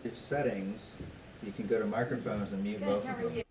to settings, you can go to microphones and mute both of them.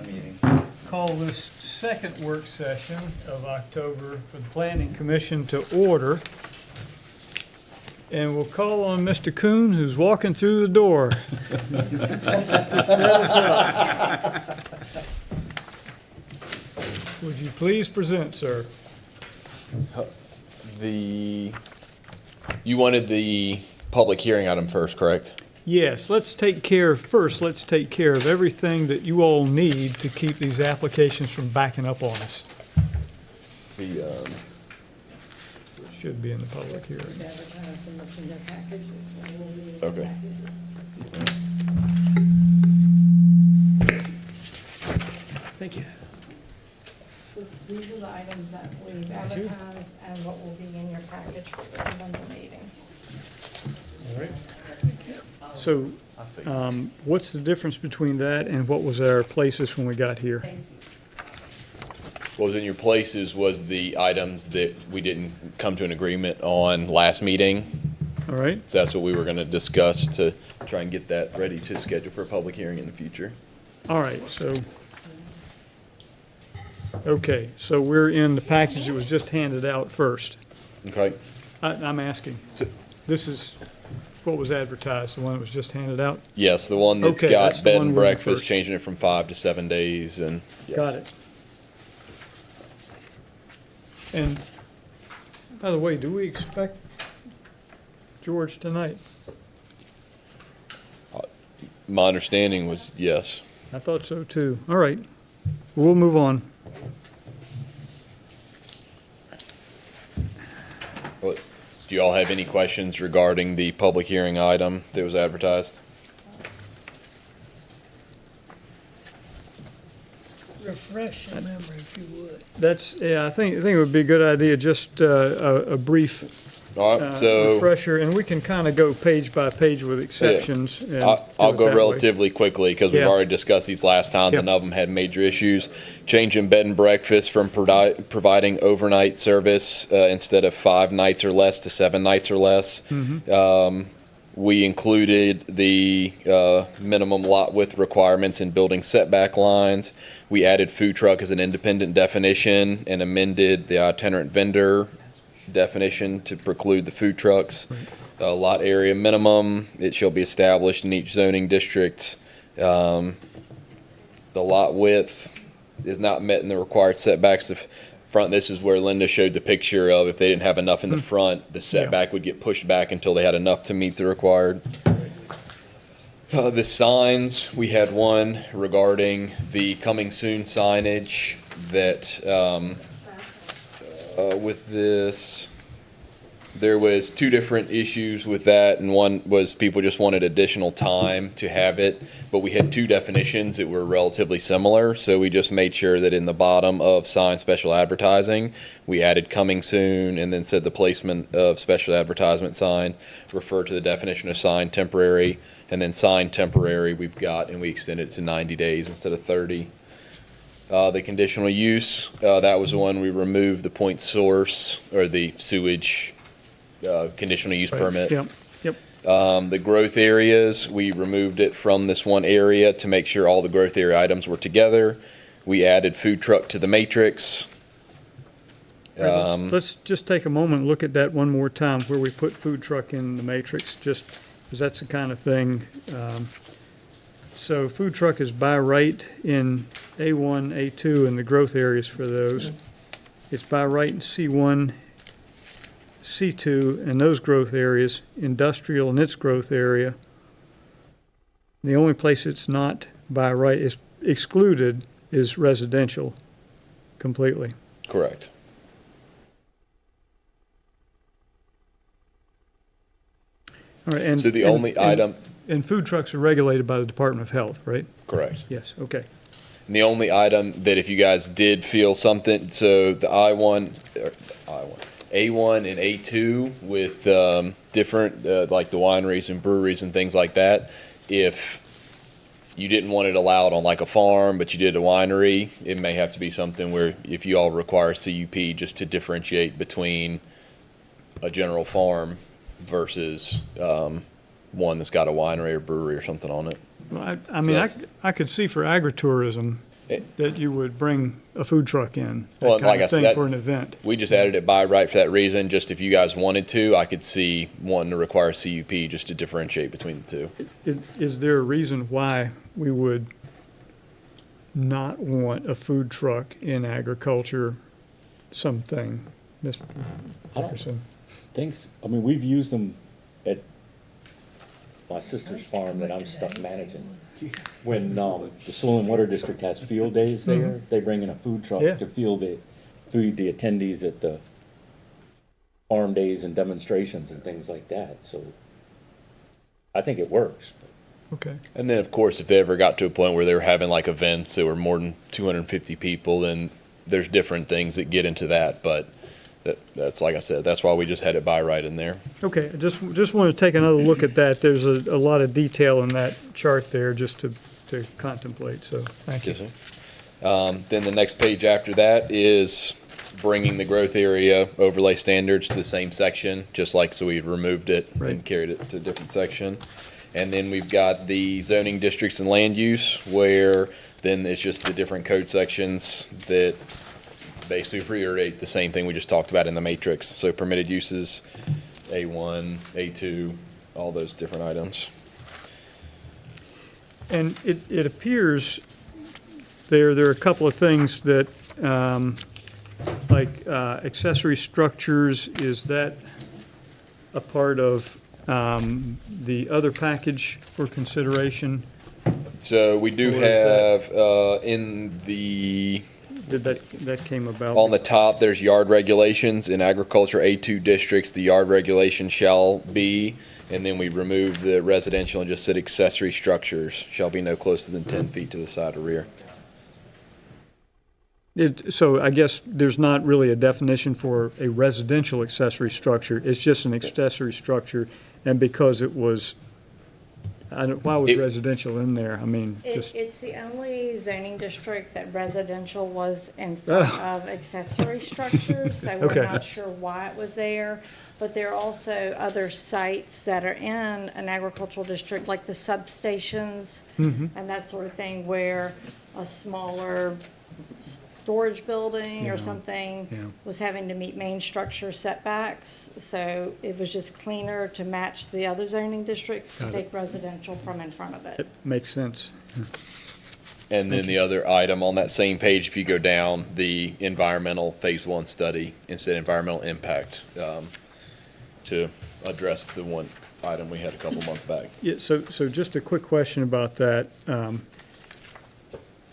meeting. Call this second work session of October for the Planning Commission to order. And we'll call on Mr. Kuhn, who's walking through the door. To set us up. Would you please present, sir? You wanted the public hearing item first, correct? Yes, let's take care of everything that you all need to keep these applications from backing up on us. Should be in the public hearing. Advertise and what's in their package. Okay. Thank you. These are the items that we've advertised and what will be in your package for the November meeting. All right. So, what's the difference between that and what was our places when we got here? What was in your places was the items that we didn't come to an agreement on last meeting. All right, So that's what we were going to discuss to try and get that ready to schedule for a public hearing in the future. all right, so, okay, so we're in the package that was just handed out first. Okay? I'm asking, So, this is what was advertised, the one that was just handed out? yes, the one that's Okay, that's got the bed one and we're in breakfast, first. changing it from 5 to 7 days and. yeah. Got it. And, by the way, do we expect George tonight? My understanding was yes. I thought so too. All right, we'll move on. What- Do you all have any questions regarding the public hearing item that was advertised? Refresh your memory if you would. That's, yeah, I think it would be a good idea, just a brief All right, so refresher, and we can kind of go page by page with exceptions. and I'll do it go that way. relatively quickly because we've Yeah. already discussed these last time. Yeah. None of them had major issues. Changing bed and breakfast from providing overnight service instead of 5 nights or less to 7 nights or less. We included the minimum lot width requirements in building setback lines. We added food truck as an independent definition and amended the itinerant vendor definition to preclude the food trucks. Lot area minimum, it shall be established in each zoning district. The lot width is not met in the required setbacks. The front, this is where Linda showed the picture of if they didn't have enough in the front, the setback would get pushed back until they had enough to meet the required. The signs, we had one regarding the coming soon signage that, with this, there was 2 different issues with that, and one was people just wanted additional time to have it, but we had 2 definitions that were relatively similar, so we just made sure that in the bottom of sign special advertising, we added coming soon, and then said the placement of special advertisement sign referred to the definition of sign temporary, and then sign temporary we've got, and we extended it to 90 days instead of 30. The conditional use, that was the one we removed the point source, or the sewage conditional use permit. Yep, yep, The growth areas, we removed it from this one area to make sure all the growth area items were together. We added food truck to the matrix. All right, let's just take a moment and look at that one more time, where we put food truck in the matrix, just because that's the kind of thing. So food truck is by right in A1, A2, and the growth areas for those. It's by right in C1, C2, and those growth areas, industrial and its growth area. The only place it's not by right is excluded is residential completely. Correct. All right, and So the only item, and food trucks are regulated by the Department of Health, right? correct. Yes, okay. And the only item that if you guys did feel something, so the A1 and A2 with different, like the wineries and breweries and things like that, if you didn't want it allowed on like a farm, but you did a winery, it may have to be something where if you all require CUP just to differentiate between a general farm versus one that's got a winery or brewery or something on it. Well, I mean, that's- I could see for agritourism, that you would bring a food truck in, that Well, kind like I of said, thing that- for an event. We just added it by right for that reason. Just if you guys wanted to, I could see wanting to require CUP just to differentiate between the two. Is there a reason why we would not want a food truck in agriculture, something? Mr. I don't Dickerson? think, I mean, we've used them at my sister's farm that I'm stuck managing. When, the Soil and Water District has field days there, they bring in a food truck Yeah. to feed the attendees at the farm days and demonstrations and things like that, so I think it works. Okay, And then, of course, if they ever got to a point where they were having like events that were more than 250 people, then there's different things that get into that. But that's like I said, that's why we just had it by right in there. okay, I just want to take another look at that. There's a lot of detail in that chart there just to contemplate, so thank you. Yes, sir. Then the next page after that is bringing the growth area overlay standards to the same section, just like, so we removed it Right. and carried it to a different section. And then we've got the zoning districts and land use, where then it's just the different code sections that basically reiterate the same thing we just talked about in the matrix. So permitted uses, A1, A2, all those different items. And it appears there are a couple of things that, like accessory structures, is that a part of the other package for consideration? So we do What is have, in the, Did that came about? on the top, there's yard regulations. In agriculture A2 districts, the yard regulation shall be, and then we remove the residential and just said accessory structures shall be no closer than 10 feet to the side or rear. So I guess there's not really a definition for a residential accessory structure. It's just an accessory structure, and because it was, why was It- residential in there? I mean, just, It's the only zoning district that residential was in front of accessory structures, so we're Okay. not sure why it was there. But there are also other sites that are in an agricultural district, like the substations Mm-hmm. and that sort of thing, where a smaller storage building Yeah. or something Yeah. was having to meet main structure setbacks. So it was just cleaner to match the other zoning districts to Got it. take residential from in front of it it. makes sense. And then the other item on that same page, if you go down, the environmental phase one study instead of environmental impact, to address the one item we had a couple months back. Yeah, so just a quick question about that.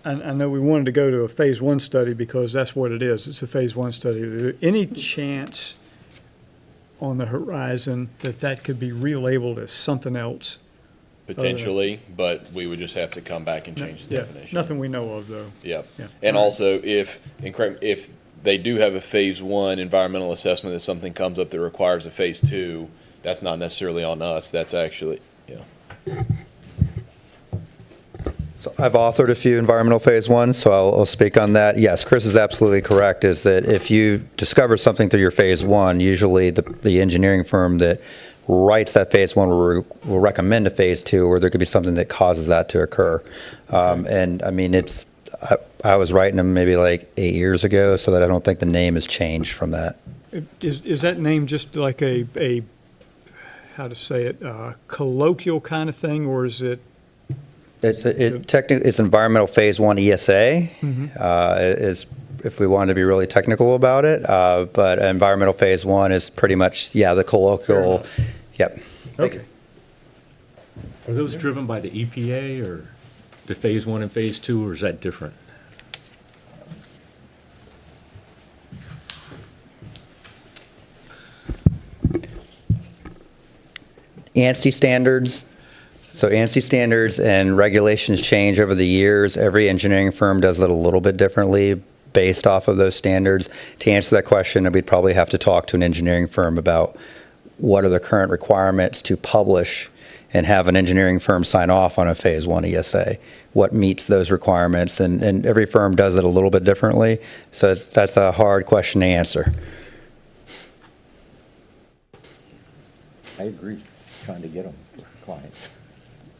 I know we wanted to go to a phase one study because that's what it is. It's a phase one study. Is there any chance on the horizon that could be relabeled as something else? Potentially, but we would just have to come back and change the Yeah, definition. nothing we know of, though. Yep. Yeah. And All right. also, if they do have a phase one environmental assessment, that something comes up that requires a phase two, that's not necessarily on us. That's actually, yeah. So I've authored a few environmental phase ones, so I'll speak on that. Yes, Chris is absolutely correct, is that if you discover something through your phase one, usually the engineering firm that writes that phase one will recommend a phase two, or there could be something that causes that to occur. And I mean, I was writing them maybe like 8 years ago, so that I don't think the name has changed from that. Is that name just like a how to say it, colloquial kind of thing, or is it? Technically, it's environmental phase one ESA, is, if we wanted to be really technical about it. But environmental phase one is pretty much, yeah, the colloquial, yep. Okay. Are those driven by the EPA or the phase one and phase two, or is that different? ANSI standards. So ANSI standards and regulations change over the years. Every engineering firm does it a little bit differently based off of those standards. To answer that question, we'd probably have to talk to an engineering firm about what are the current requirements to publish and have an engineering firm sign off on a phase one ESA, what meets those requirements, and every firm does it a little bit differently. So that's a hard question to answer. I agree, trying to get them for clients.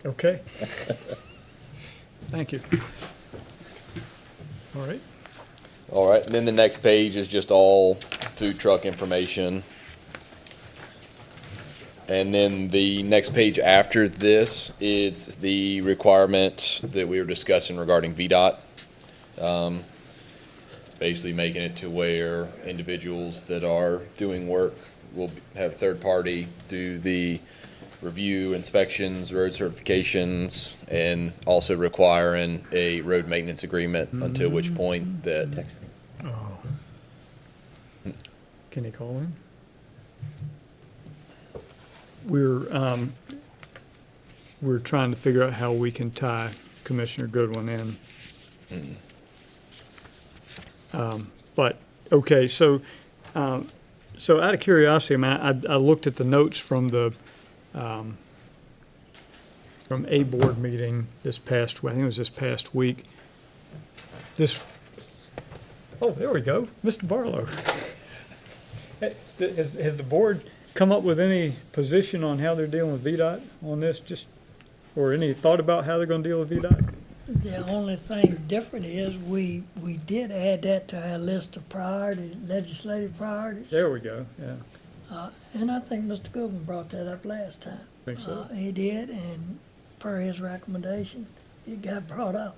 Okay. Thank you. All right. All right, and then the next page is just all food truck information. And then the next page after this is the requirement that we were discussing regarding VDOT. Basically making it to where individuals that are doing work will have third party do the review, inspections, road certifications, and also requiring a road maintenance agreement, until which point that Texting. Can he call in? We're trying to figure out how we can tie Commissioner Goodwin in. But, okay, so out of curiosity, I mean, I looked at the notes from from a board meeting this past, I think it was this past week. Oh, there we go, Mr. Barlow. Has the board come up with any position on how they're dealing with VDOT on this, or any thought about how they're gonna deal with VDOT? The only thing different is we did add that to our list of priorities, legislative priorities. There we go, yeah. And I think Mr. Goodwin brought that up last time. Think so? He did, and per his recommendation, it got brought up.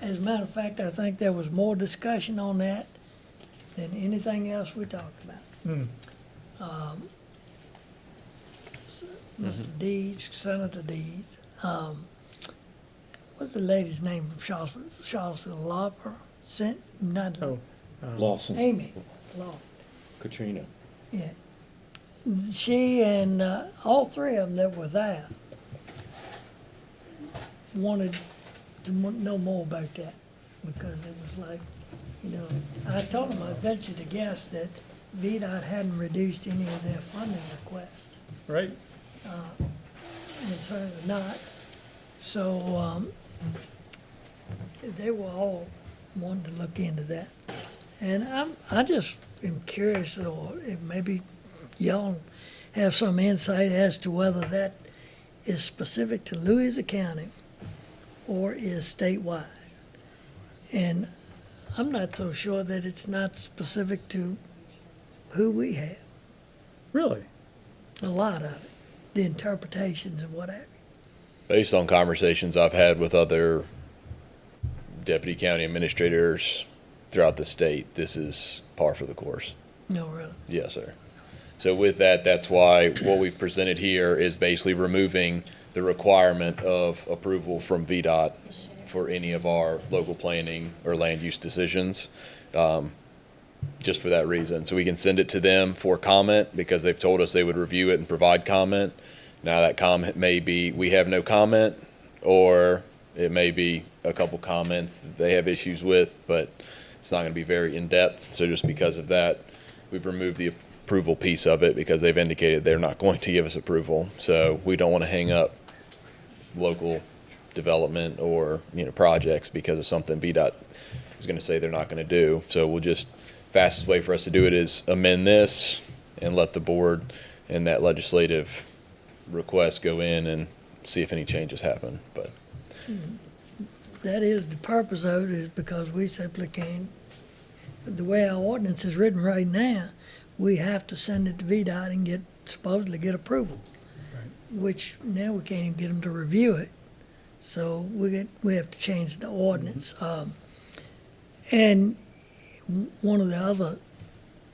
As a matter of fact, I think there was more discussion on that than anything else we talked about. Mr. Deeds, Senator Deeds, what's the lady's name from Charlottesville? Lauper? Not Oh, Lawson, Amy. Lauper. Katrina. Yeah. She and all three of them that were there wanted to know more about that, because it was like, I told them I ventured to guess that VDOT hadn't reduced any of their funding requests, right, and certainly not. So they were all wanting to look into that. And I just am curious, or if maybe y'all have some insight as to whether that is specific to Louisa County or is statewide. And I'm not so sure that it's not specific to who we have, really? a lot of it, the interpretations and whatever. based on conversations I've had with other deputy county administrators throughout the state, this is par for the course. No, really. Yes, sir. So with that, that's why what we've presented here is basically removing the requirement of approval from VDOT for any of our local planning or land use decisions, just for that reason. So we can send it to them for comment, because they've told us they would review it and provide comment. Now that comment may be, we have no comment, or it may be a couple comments that they have issues with, but it's not going to be very in-depth. So just because of that, we've removed the approval piece of it, because they've indicated they're not going to give us approval. So we don't want to hang up local development or, projects because of something VDOT is going to say they're not going to do. So we'll just, fastest way for us to do it is amend this and let the board and that legislative request go in and see if any changes happen. But That is the purpose of it, is because we simply can't, the way our ordinance is written right now, we have to send it to VDOT and supposedly get approval. Which now we can't even get them to review it. So we have to change the ordinance. And one of the other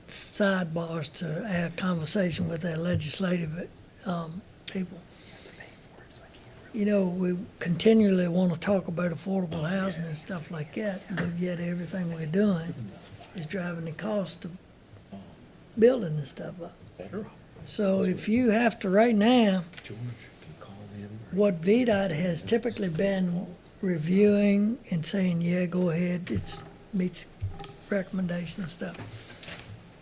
sidebars to our conversation with our legislative people, we continually want to talk about affordable housing and stuff like that, but yet everything we're doing is driving the cost of building this stuff up. So if you have to, right now, what VDOT has typically been reviewing and saying, yeah, go ahead, it meets recommendation and stuff.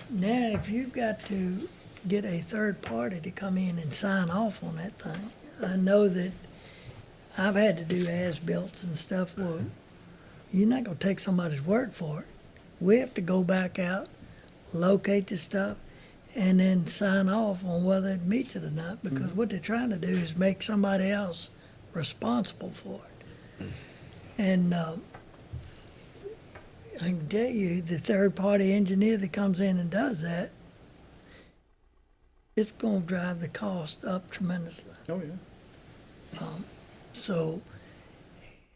Now, if you've got to get a third party to come in and sign off on that thing, I know that I've had to do as-built and stuff. Well, you're not gonna take somebody's word for it. We have to go back out, locate the stuff, and then sign off on whether it meets it or not, because what they're trying to do is make somebody else responsible for it. And I can tell you, the third-party engineer that comes in and does that, it's gonna drive the cost up tremendously. Oh, yeah. So,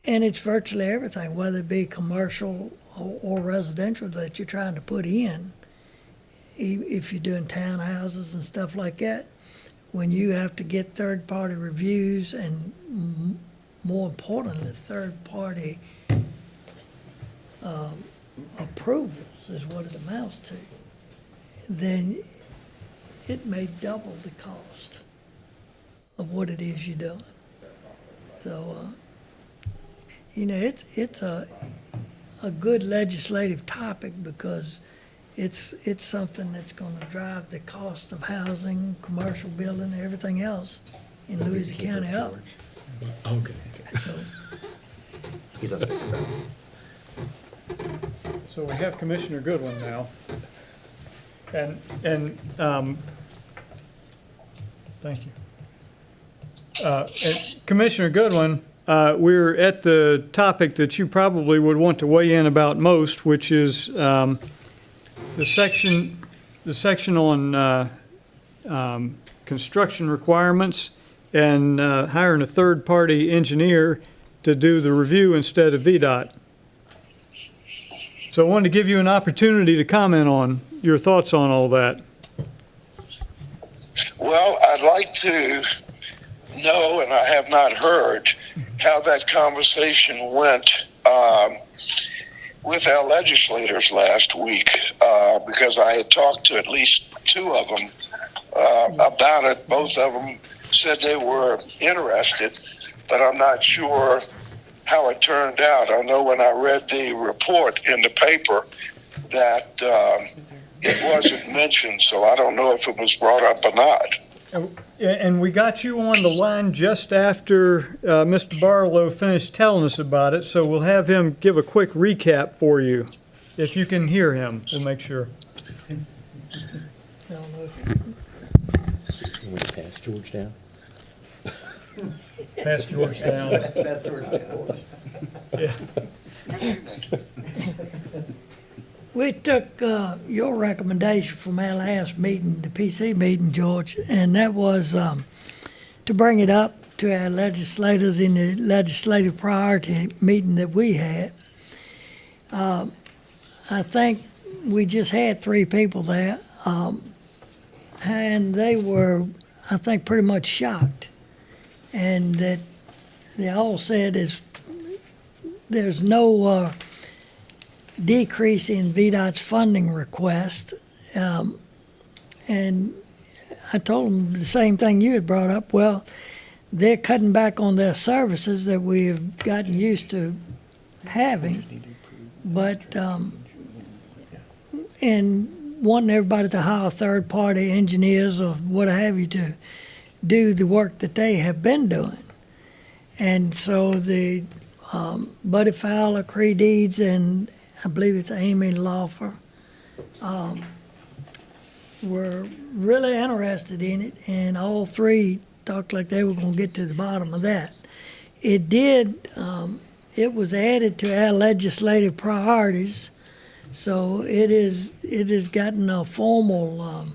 and it's virtually everything, whether it be commercial or residential that you're trying to put in. If you're doing townhouses and stuff like that, when you have to get third-party reviews and more importantly, third-party approvals is what it amounts to, then it may double the cost of what it is you're doing. So, you know, it's a good legislative topic because it's something that's gonna drive the cost of housing, commercial building, everything else in Louisiana County up. Okay. He's on speaker. So we have Commissioner Goodwin now. And thank you. And Commissioner Goodwin, we're at the topic that you probably would want to weigh in about most, which is the section on construction requirements and hiring a third-party engineer to do the review instead of VDOT. So I wanted to give you an opportunity to comment on your thoughts on all that. Well, I'd like to know, and I have not heard, how that conversation went with our legislators last week, because I had talked to at least two of them about it. Both of them said they were interested, but I'm not sure how it turned out. I know when I read the report in the paper that it wasn't mentioned, so I don't know if it was brought up or not. And we got you on the line just after Mr. Barlow finished telling us about it, so we'll have him give a quick recap for you. If you can hear him, we'll make sure. I don't know if Can we pass George down? Pass George down. Yeah. Good evening. We took your recommendation from our last meeting, the PC meeting, George, and that was to bring it up to our legislators in the legislative priority meeting that we had. I think we just had 3 people there, and they were, I think, pretty much shocked. And that they all said is there's no decrease in VDOT's funding request. And I told them the same thing you had brought up. Well, they're cutting back on their services that we've gotten used to having, but and wanting everybody to hire third-party engineers or what have you to do the work that they have been doing. And so the Buddy Fowler, Cree Deeds, and I believe it's Amy Laufer, were really interested in it, and all 3 talked like they were going to get to the bottom of that. It did, it was added to our legislative priorities, so it has gotten a formal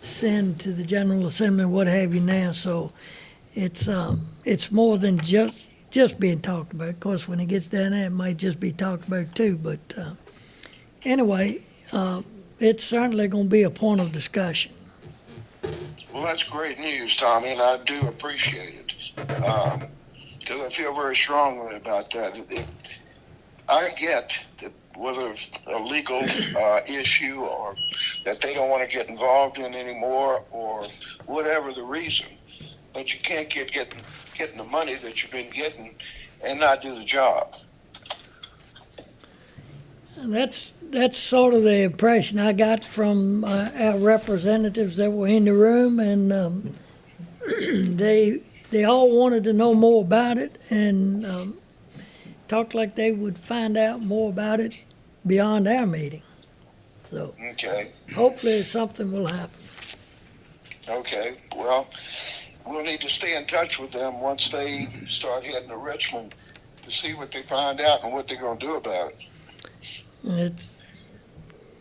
send to the General Assembly, what have you now, so it's more than just being talked about. Of course, when it gets down there, it might just be talked about too, but anyway, it's certainly going to be a point of discussion. Well, that's great news, Tommy, and I do appreciate it, because I feel very strongly about that. I get that whether it's a legal issue or that they don't want to get involved in anymore or whatever the reason, but you can't getting the money that you've been getting and not do the job. And that's sort of the impression I got from our representatives that were in the room, and they all wanted to know more about it and talked like they would find out more about it beyond our meeting. So Okay. hopefully something will happen. Okay. Well, we'll need to stay in touch with them once they start heading to Richmond to see what they find out and what they're going to do about it. It's,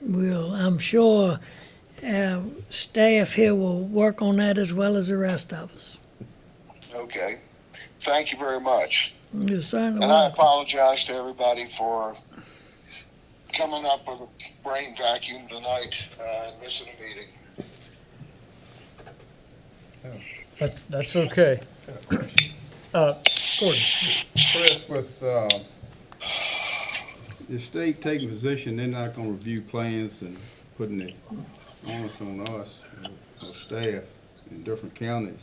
I'm sure staff here will work on that as well as the rest of us. Okay. Thank you very much. You certainly And I will. apologize to everybody for coming up with a brain vacuum tonight and missing a meeting. That's okay. Gordon? Chris, with the state taking position, they're not gonna review plans and putting the onus on us or staff in different counties.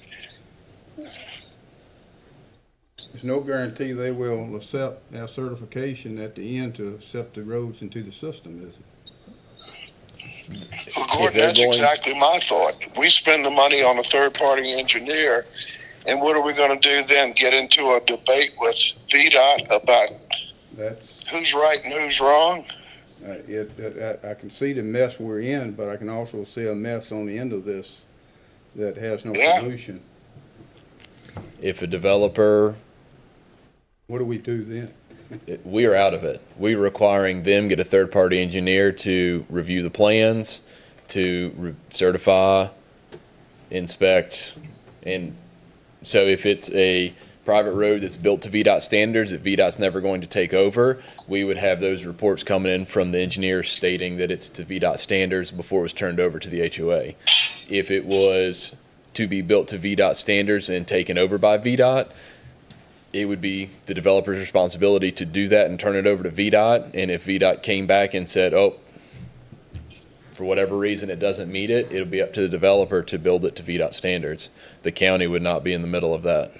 There's no guarantee they will accept our certification at the end to accept the roads into the system, is it? Well, If Gordon, they're that's going- exactly my thought. We spend the money on a third-party engineer, and what are we going to do then? Get into a debate with VDOT about That's, who's right and who's wrong? I can see the mess we're in, but I can also see a mess on the end of this that has no Yeah. solution. If a developer, What do we do then? we are out of it. We're requiring them get a third-party engineer to review the plans, to certify, inspect, and so if it's a private road that's built to VDOT standards, that VDOT's never going to take over, we would have those reports coming in from the engineer stating that it's to VDOT standards before it was turned over to the HOA. If it was to be built to VDOT standards and taken over by VDOT, it would be the developer's responsibility to do that and turn it over to VDOT. And if VDOT came back and said, oh, for whatever reason it doesn't meet it, it'll be up to the developer to build it to VDOT standards. The county would not be in the middle of that.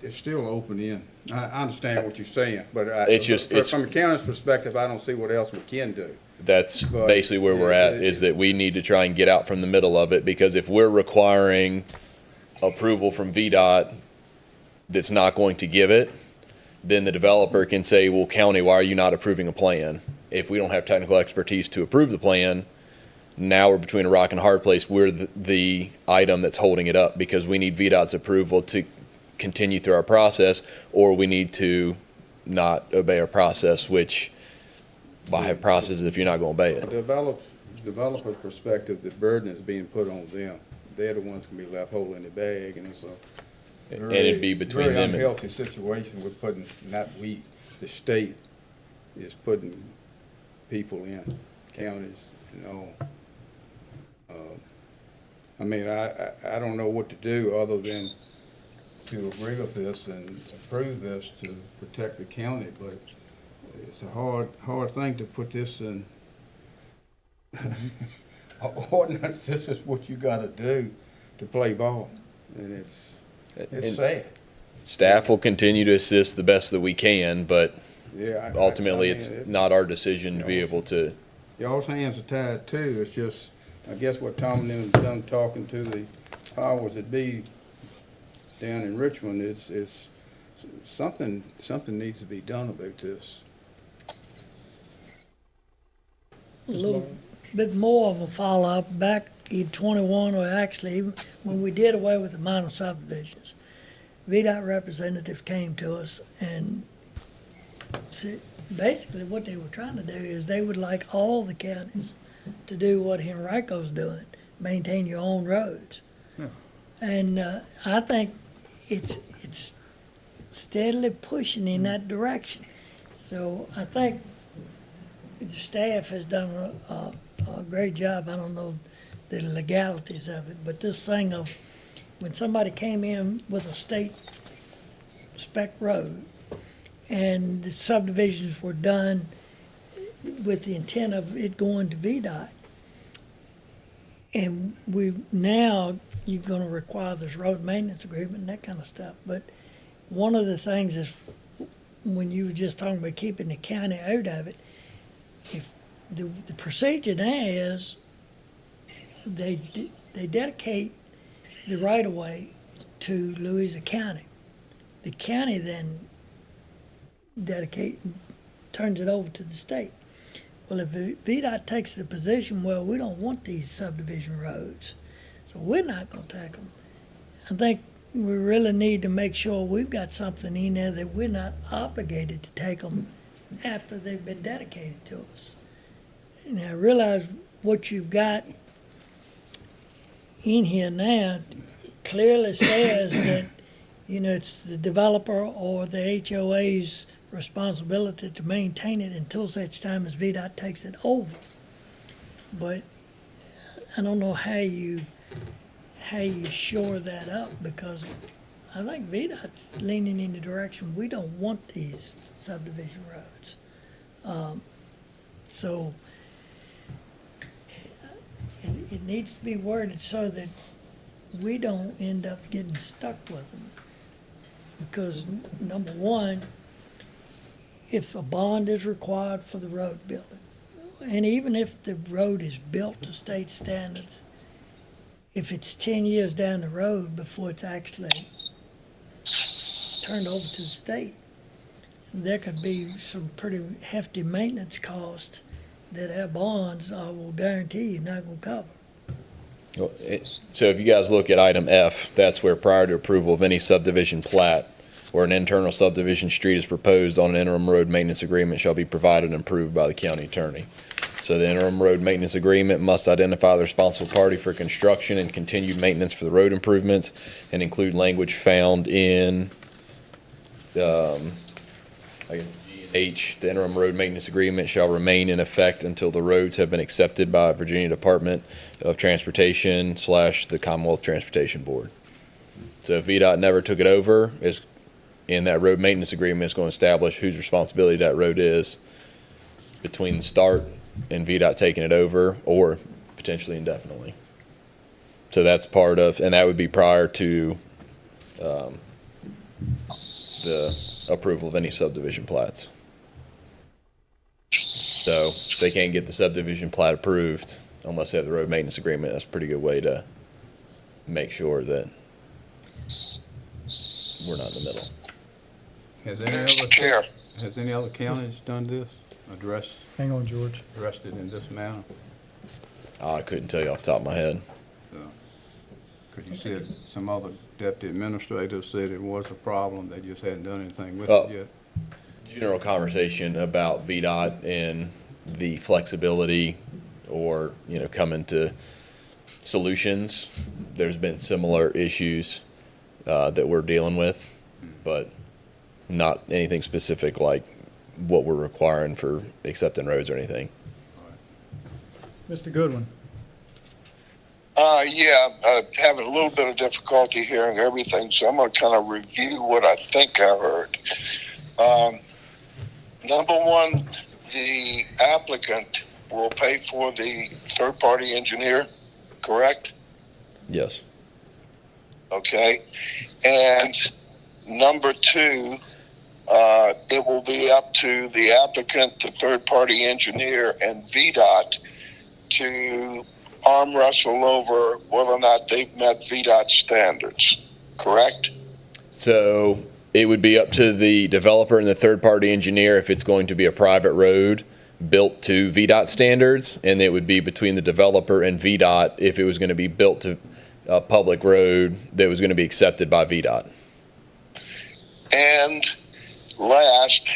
It's still open end. I understand what you're saying, but It's just- it's- from a county's perspective, I don't see what else we can do. That's But, basically where we're at, yeah, is that we need to try and get out from the middle of it, because if we're requiring approval from VDOT that's not going to give it, then the developer can say, well, county, why are you not approving a plan? If we don't have technical expertise to approve the plan, now we're between a rock and a hard place. We're the item that's holding it up, because we need VDOT's approval to continue through our process, or we need to not obey our process, which why have processes if you're not going to obey it? Developer's perspective, the burden is being put on them. They're the ones gonna be left holding the bag, and it's a And it'd be between very them and, unhealthy situation we're putting, not we, the state is putting people in, counties, and all. I mean, I don't know what to do other than to agree with this and approve this to protect the county, but it's a hard thing to put this in. Ordinance, this is what you gotta do to play ball, and it's and sad. staff will continue to assist the best that we can, but Yeah. ultimately I mean, it's not our decision to be able to. Y'all's hands are tied too, it's just, I guess what Tom and them have done talking to the powers that be down in Richmond, it's something needs to be done about this. A little bit more of a follow-up, back in 21, or actually, when we did away with the minor subdivisions, VDOT representatives came to us and basically what they were trying to do is they would like all the counties to do what Henrico's doing, maintain your own roads. And I think it's steadily pushing in that direction. So I think the staff has done a great job. I don't know the legalities of it, but this thing of when somebody came in with a state spec road and the subdivisions were done with the intent of it going to VDOT, and now you're gonna require this road maintenance agreement and that kind of stuff. But one of the things is, when you were just talking about keeping the county out of it, if the procedure now is they dedicate the right-of-way to Louisa County. The county then turns it over to the state. Well, if VDOT takes the position, well, we don't want these subdivision roads, so we're not gonna take them. I think we really need to make sure we've got something in there that we're not obligated to take them after they've been dedicated to us. And I realize what you've got in here now clearly says that, you know, it's the developer or the HOA's responsibility to maintain it until such time as VDOT takes it over. But I don't know how you shore that up, because I think VDOT's leaning in the direction, we don't want these subdivision roads. So it needs to be worded so that we don't end up getting stuck with them. Because number one, if a bond is required for the road building, and even if the road is built to state standards, if it's 10 years down the road before it's actually turned over to the state, there could be some pretty hefty maintenance costs that our bonds, I will guarantee you, not gonna cover. So if you guys look at item F, that's where prior to approval of any subdivision plat where an internal subdivision street is proposed on an interim road maintenance agreement shall be provided and approved by the county attorney. So the interim road maintenance agreement must identify the responsible party for construction and continued maintenance for the road improvements and include language found in, H, the interim road maintenance agreement shall remain in effect until the roads have been accepted by Virginia Department of Transportation / the Commonwealth Transportation Board. So if VDOT never took it over, in that road maintenance agreement is going to establish whose responsibility that road is between the start and VDOT taking it over, or potentially indefinitely. So that's part of, and that would be prior to the approval of any subdivision plats. So if they can't get the subdivision plat approved unless they have the road maintenance agreement, that's a pretty good way to make sure that we're not in the middle. Has any other counties done this, addressed Hang on, George. it in this manner? I couldn't tell you off the top of my head. Because you said some other deputy administrators said it was a problem, they just hadn't done anything with Oh. it yet. General conversation about VDOT and the flexibility or, coming to solutions. There's been similar issues that we're dealing with, but not anything specific like what we're requiring for accepting roads or anything. Mr. Goodwin? Having a little bit of difficulty hearing everything, so I'm going to kind of review what I think I heard. Number one, the applicant will pay for the third-party engineer, correct? Yes. Okay. And number two, it will be up to the applicant, the third-party engineer, and VDOT to arm wrestle over whether or not they've met VDOT standards, correct? So it would be up to the developer and the third-party engineer if it's going to be a private road built to VDOT standards, and it would be between the developer and VDOT if it was going to be built to a public road that was going to be accepted by VDOT. And last,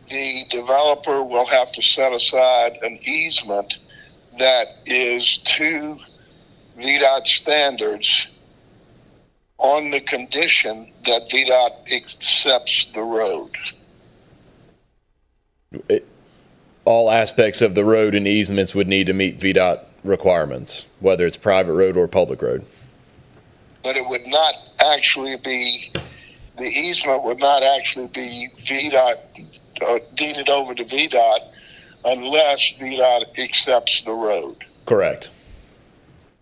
the developer will have to set aside an easement that is to VDOT standards on the condition that VDOT accepts the road. All aspects of the road and easements would need to meet VDOT requirements, whether it's private road or public road. But it would not actually be, the easement would not actually be VDOT, deeded over to VDOT unless VDOT accepts the road. Correct.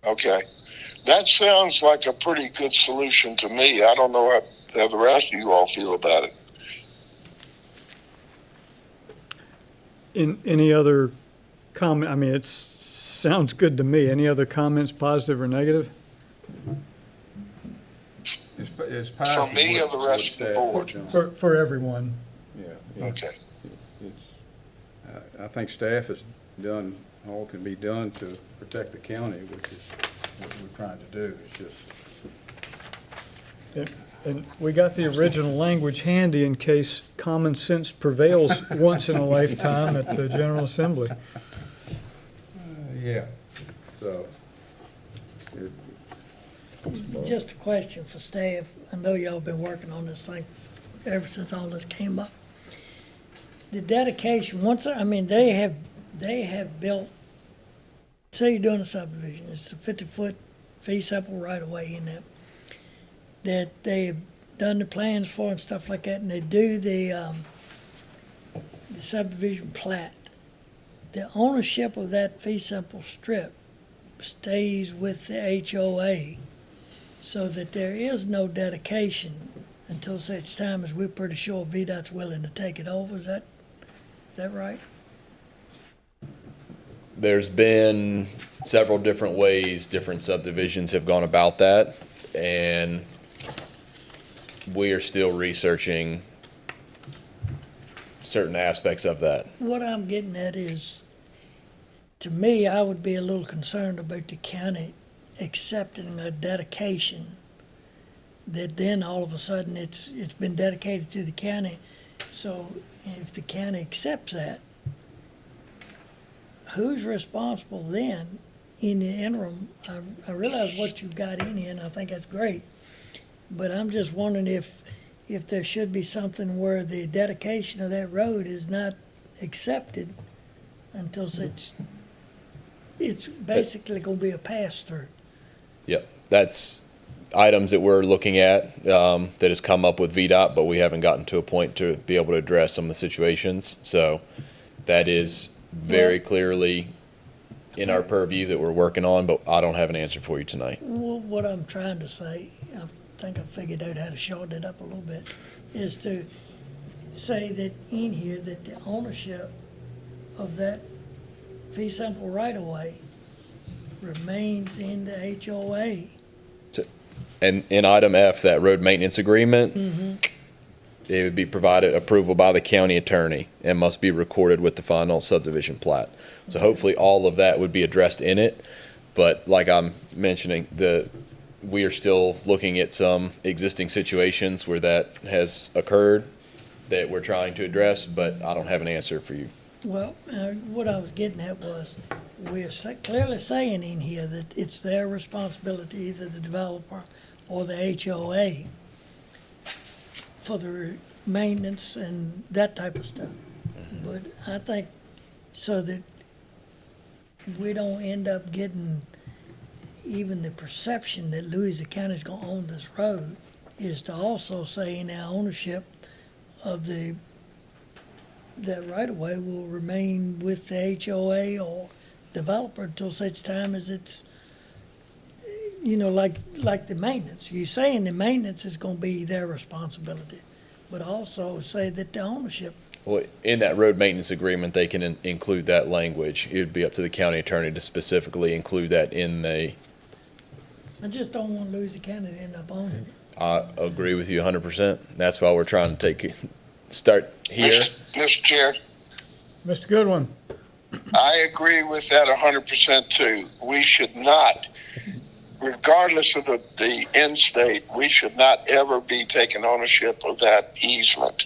Okay. That sounds like a pretty good solution to me. I don't know how the rest of you all feel about it. In any other comment? I mean, it sounds good to me. Any other comments, positive or negative? It's For me or the rest of the board? For everyone. Yeah. Okay. I think staff has done all can be done to protect the county, which is what we're trying to do. It's just, And we got the original language handy in case common sense prevails once in a lifetime at the General Assembly. yeah, so. it- Just a question for staff. I know y'all been working on this thing ever since all this came up. The dedication, they have built, say you're doing a subdivision, it's a 50-foot fee simple right away in there, that they've done the plans for and stuff like that, and they do the subdivision plat. The ownership of that fee simple strip stays with the HOA, so that there is no dedication until such time as we're pretty sure VDOT's willing to take it over. Is that right? There's been several different ways different subdivisions have gone about that, and we are still researching certain aspects of that. What I'm getting at is, to me, I would be a little concerned about the county accepting a dedication that then all of a sudden it's been dedicated to the county. So if the county accepts that, who's responsible then in the interim? I realize what you've got in here, and I think that's great. But I'm just wondering if there should be something where the dedication of that road is not accepted until such, it's basically gonna be a pass-through. Yep, that's items that we're looking at, that has come up with VDOT, but we haven't gotten to a point to be able to address some of the situations. So that is very clearly in our purview that we're working on, but I don't have an answer for you tonight. Well, what I'm trying to say, I think I figured out how to shorten it up a little bit, is to say that in here that the ownership of that fee simple right of way remains in the HOA. And in item F, that road maintenance agreement, it would be provided approval by the county attorney and must be recorded with the final subdivision plat. So hopefully all of that would be addressed in it. But like I'm mentioning, we are still looking at some existing situations where that has occurred that we're trying to address, but I don't have an answer for you. Well, what I was getting at was, we're clearly saying in here that it's their responsibility, either the developer or the HOA, for the maintenance and that type of stuff. But I think, so that we don't end up getting even the perception that Louisa County's gonna own this road, is to also say in our ownership of that right-of-way will remain with the HOA or developer until such time as it's, like the maintenance. You're saying the maintenance is gonna be their responsibility, but also say that the ownership. Well, in that road maintenance agreement, they can include that language. It would be up to the county attorney to specifically include that in the. I just don't want Louisa County to end up owning it. I agree with you 100%. That's why we're trying to start here. Mr. Chair, Mr. Goodwin? I agree with that 100% too. We should not, regardless of the end state, we should not ever be taking ownership of that easement.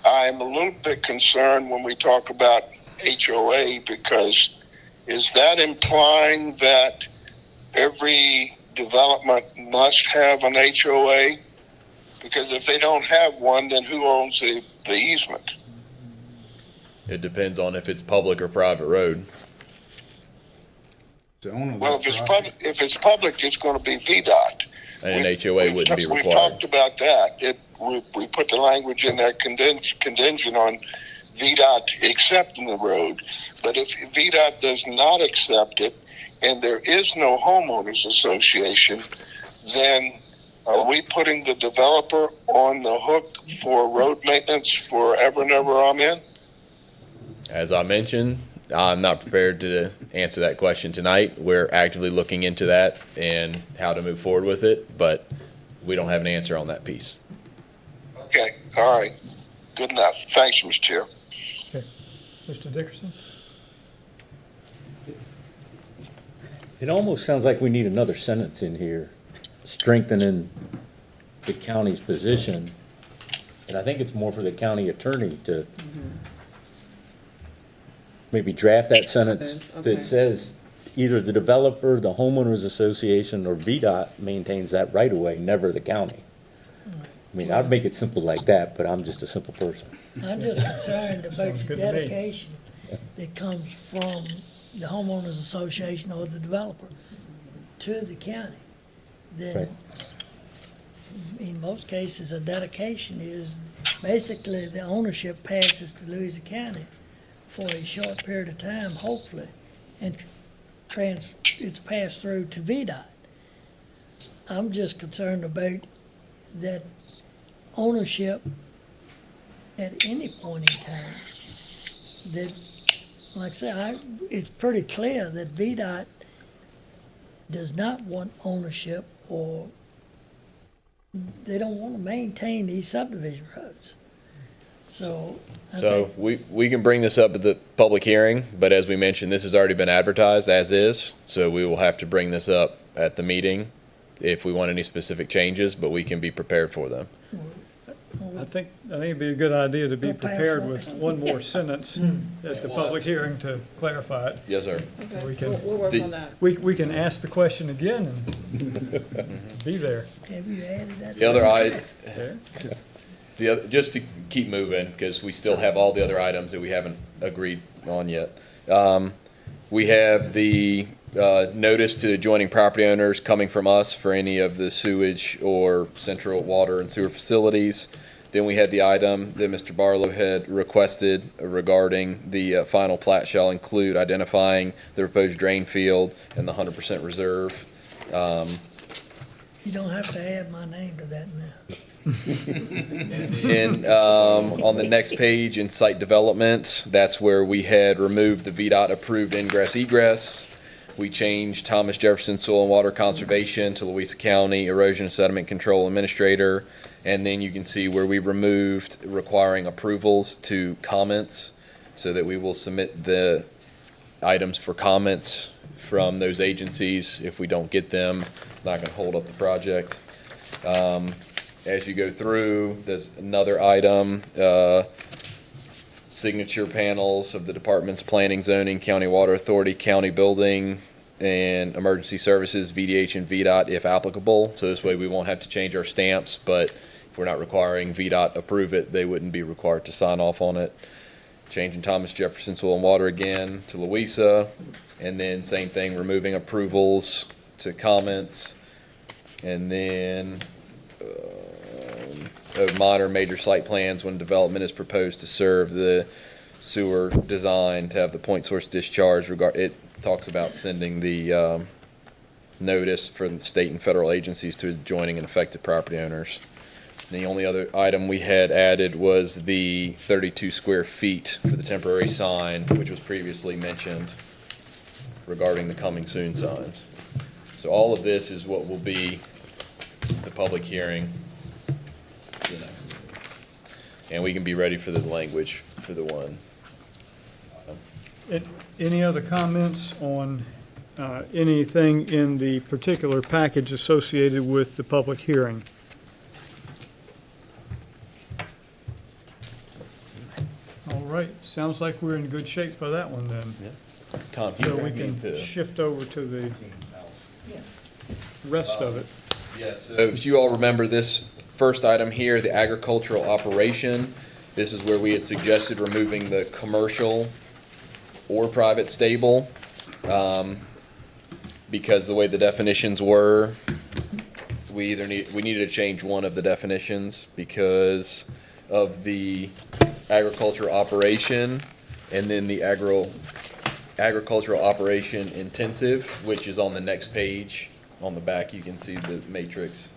I'm a little bit concerned when we talk about HOA, because is that implying that every development must have an HOA? Because if they don't have one, then who owns the easement? It depends on if it's public or private road. the owner of Well, that if it's property- public, it's going to be VDOT. And an HOA wouldn't be We've required. talked about that. We put the language in there contingent on VDOT accepting the road. But if VDOT does not accept it and there is no homeowners association, then are we putting the developer on the hook for road maintenance forever and ever? Amen. As I mentioned, I'm not prepared to answer that question tonight. We're actively looking into that and how to move forward with it, but we don't have an answer on that piece. Okay. All right. Good enough. Thanks, Mr. Chair. Mr. Dickerson? It almost sounds like we need another sentence in here, strengthening the county's position. And I think it's more for the county attorney to maybe draft that sentence Okay. that says either the developer, the homeowners association, or VDOT maintains that right of way, never the county. I mean, I'd make it simple like that, but I'm just a simple person. I'm just concerned about Sounds the good to me. dedication that comes from the homeowners association or the developer to the county. Right. Then, in most cases, a dedication is basically the ownership passes to Louisa County for a short period of time, hopefully, and it's passed through to VDOT. I'm just concerned about that ownership at any point in time. That, like I say, it's pretty clear that VDOT does not want ownership, or they don't want to maintain these subdivision roads. So I So think, we can bring this up at the public hearing, but as we mentioned, this has already been advertised as is. So we will have to bring this up at the meeting if we want any specific changes, but we can be prepared for them. I think it'd be a good idea to be Prepare prepared for with it. one more sentence at the public hearing to clarify it. Yes, sir. Okay, We can- we'll work the- on that. We can ask the question again and be there. have you added that? The other sentence? just to keep moving, because we still have all the other items that we haven't agreed on yet. We have the notice to adjoining property owners coming from us for any of the sewage or central water and sewer facilities. Then we had the item that Mr. Barlow had requested regarding the final plat shall include identifying the proposed drain field and the 100% reserve. You don't have to add my name to that now. And on the next page in site development, that's where we had removed the VDOT approved ingress egress. We changed Thomas Jefferson Soil and Water Conservation to Louisa County Erosion and Sediment Control Administrator. And then you can see where we removed requiring approvals to comments, so that we will submit the items for comments from those agencies. If we don't get them, it's not gonna hold up the project. As you go through, there's another item, signature panels of the department's planning, zoning, county water authority, county building, and emergency services, VDH and VDOT if applicable. So this way we won't have to change our stamps, but if we're not requiring VDOT approve it, they wouldn't be required to sign off on it. Changing Thomas Jefferson Soil and Water again to Louisa, and then same thing, removing approvals to comments. And then of minor major site plans when development is proposed to serve the sewer design to have the point source discharge it talks about sending the notice for the state and federal agencies to adjoining and affected property owners. The only other item we had added was the 32 square feet for the temporary sign, which was previously mentioned regarding the coming soon signs. So all of this is what will be the public hearing. And we can be ready for the language for the one. Any other comments on anything in the particular package associated with the public hearing? All right, sounds like we're in good shape for that one then. Tom, you So we bring me can the. shift over to the rest of it. Yes, so if you all remember this first item here, the agricultural operation, this is where we had suggested removing the commercial or private stable. Because the way the definitions were, we needed to change one of the definitions because of the agricultural operation and then the agricultural operation intensive, which is on the next page. On the back, you can see the matrix.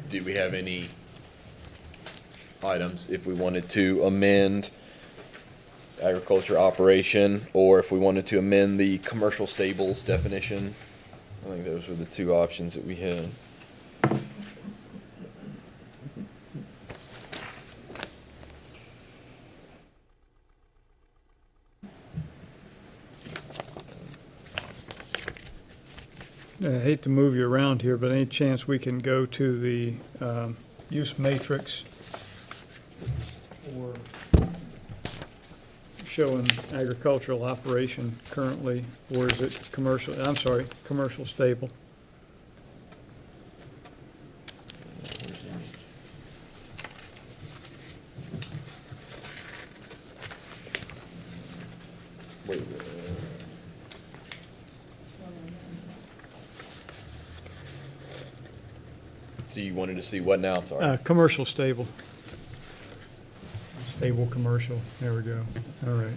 Did we have any items if we wanted to amend agriculture operation, or if we wanted to amend the commercial stables definition. I think those were the two options that we had. I hate to move you around here, but any chance we can go to the use matrix for showing agricultural operation currently, or is it commercial, I'm sorry, commercial stable? Wait, so you wanted to see what now? I'm sorry. Commercial stable. Stable commercial, there we go, all right.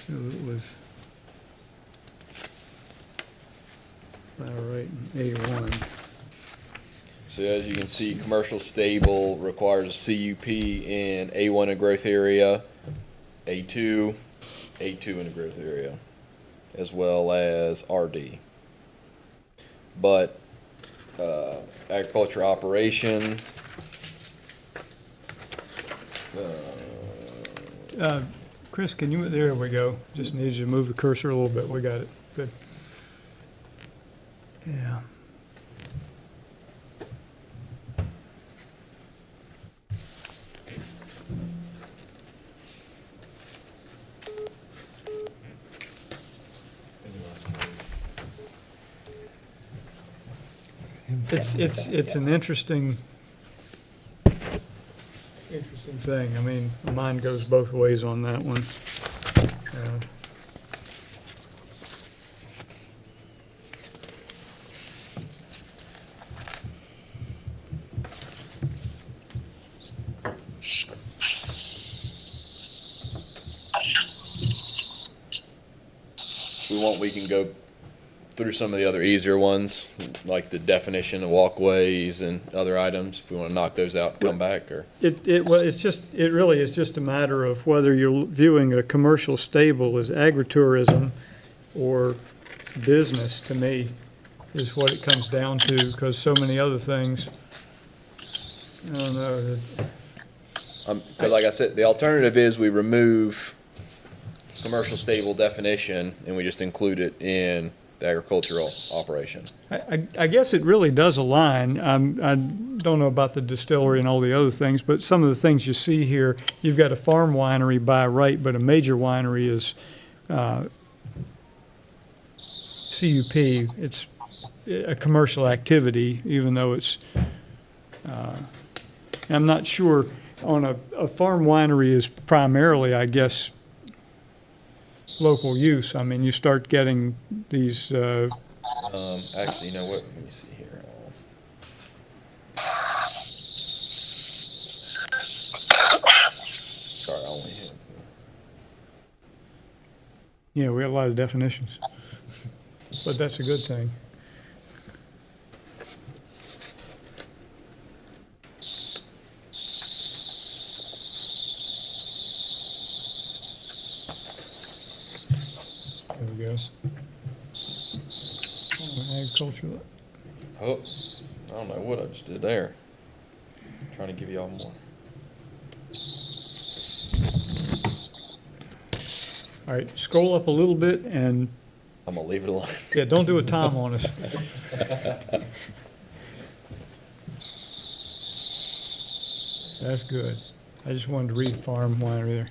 So it was, all right, A1. So as you can see, commercial stable requires a CUP in A1 in growth area, A2 in a growth area, as well as RD. But agriculture operation, Chris, can you, there we go. Just need you to move the cursor a little bit. We got it. Good. Yeah. It's an interesting thing. I mean, mine goes both ways on that one. if we want, we can go through some of the other easier ones, like the definition of walkways and other items, if we want to knock those out and come back, or? Well, it really is just a matter of whether you're viewing a commercial stable as agritourism or business, to me, is what it comes down to, because so many other things, I don't know. Because like I said, the alternative is we remove commercial stable definition and we just include it in the agricultural operation. I guess it really does align. I don't know about the distillery and all the other things, but some of the things you see here, you've got a farm winery by right, but a major winery is CUP. It's a commercial activity, even though it's, I'm not sure, on a farm winery is primarily, I guess, local use. I mean, you start getting these, Actually, you know what? Let me see here. Sorry, I only have. yeah, we have a lot of definitions, but that's a good thing. There we go. Agricultural. Oh, I don't know what I just did there. Trying to give y'all more. All right, scroll up a little bit and, I'm gonna leave it alone. yeah, don't do a Tom on us. That's good. I just wanted to read farm winery there.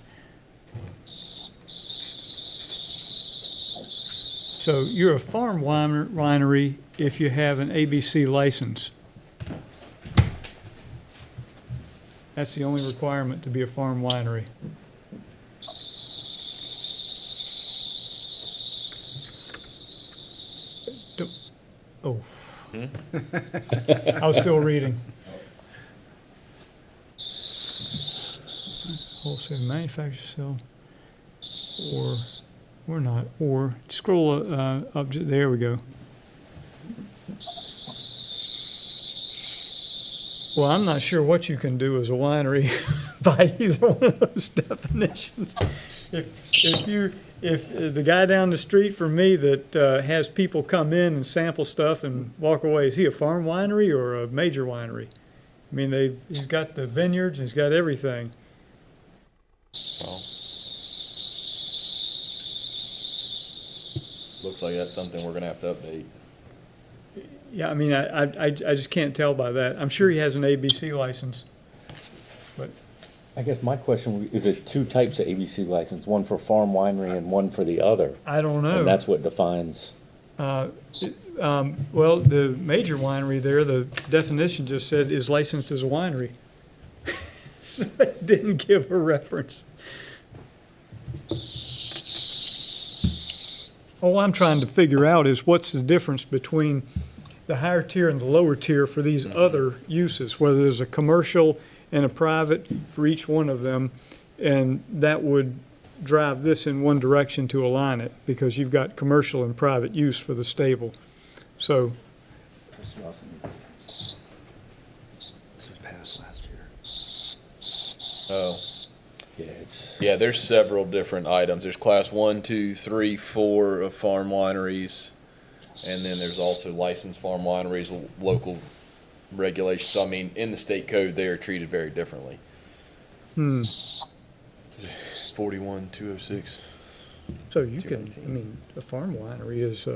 So you're a farm winery if you have an ABC license. That's the only requirement to be a farm winery. Oh. I was still reading. Wholesale manufacturer sell, or not, or scroll up, there we go. Well, I'm not sure what you can do as a winery by either one of those definitions. If the guy down the street from me that has people come in and sample stuff and walk away, is he a farm winery or a major winery? I mean, he's got the vineyards, and he's got everything. Well, looks like that's something we're gonna have to update. Yeah, I mean, I just can't tell by that. I'm sure he has an ABC license, but I guess my question would be, is it two types of ABC license, one for farm winery and one for the other? I don't know. And that's what defines, Well, the major winery there, the definition just said is licensed as a winery. So it didn't give a reference. All I'm trying to figure out is what's the difference between the higher tier and the lower tier for these other uses, whether there's a commercial and a private for each one of them, and that would drive this in one direction to align it, because you've got commercial and private use for the stable. So, This was passed last year. Oh, yeah, it's, yeah, there's several different items. There's class 1, 2, 3, 4 of farm wineries. And then there's also licensed farm wineries, local regulations. So, I mean, in the state code, they are treated very differently. 41206. so you can, I mean, a farm winery is,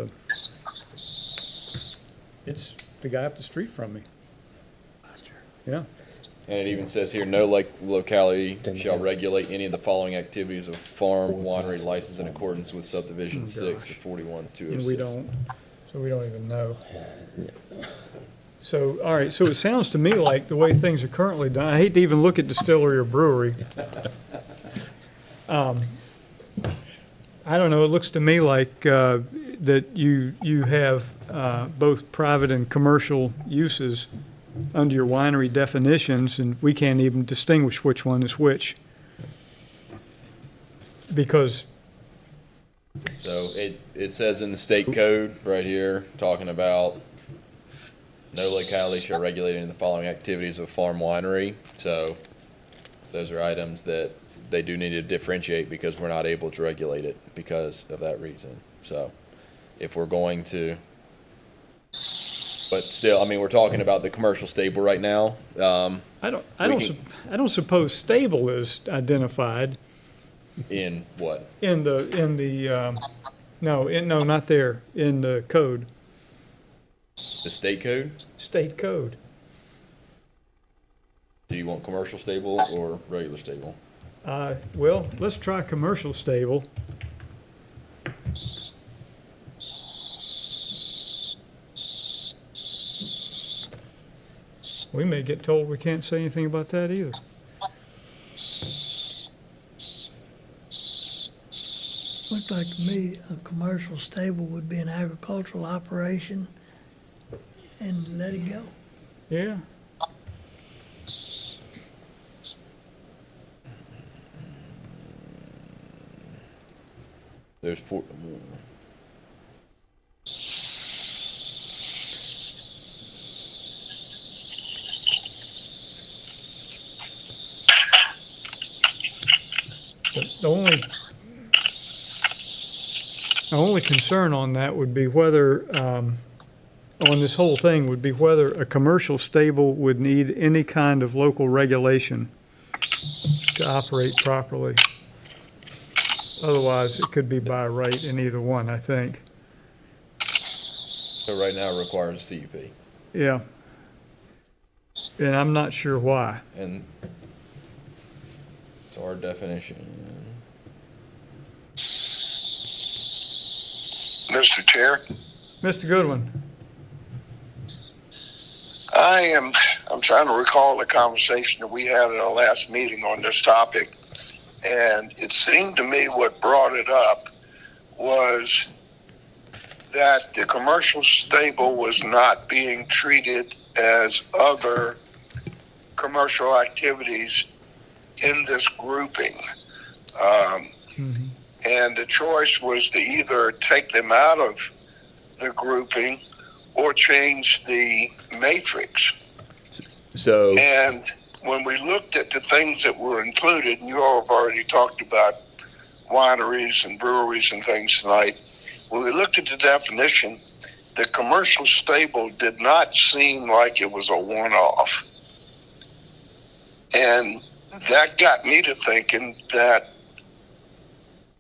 it's the guy up the street from me. Last year. Yeah. And it even says here, no locality Then shall have- regulate any of the following activities of farm winery license in accordance with subdivision 6 of 41206. And we don't, so we don't even know. So, all right, so it sounds to me like the way things are currently done, I hate to even look at distillery or brewery. I don't know, it looks to me like that you have both private and commercial uses under your winery definitions, and we can't even distinguish which one is which. Because, So it says in the state code right here, talking about no locality shall regulate any of the following activities of a farm winery. So those are items that they do need to differentiate because we're not able to regulate it because of that reason. So if we're going to, but still, I mean, we're talking about the commercial stable right now. I We don't suppose stable is identified In what? no, not there, in the code, The state code? state code. Do you want commercial stable or regular stable? Well, let's try commercial stable. We may get told we can't say anything about that either. Looked like to me, a commercial stable would be an agricultural operation and let it go. Yeah. There's four. The only concern on that would be whether, on this whole thing, would be whether a commercial stable would need any kind of local regulation to operate properly. Otherwise, it could be by right in either one, I think. So right now it requires a CUP. Yeah. And I'm not sure why. And so our definition. Mr. Chair, Mr. Goodwin? I'm trying to recall the conversation that we had at our last meeting on this topic. And it seemed to me what brought it up was that the commercial stable was not being treated as other commercial activities in this grouping. And the choice was to either take them out of the grouping or change the matrix. So, And when we looked at the things that were included, and you all have already talked about wineries and breweries and things tonight, when we looked at the definition, the commercial stable did not seem like it was a one-off. And that got me to thinking that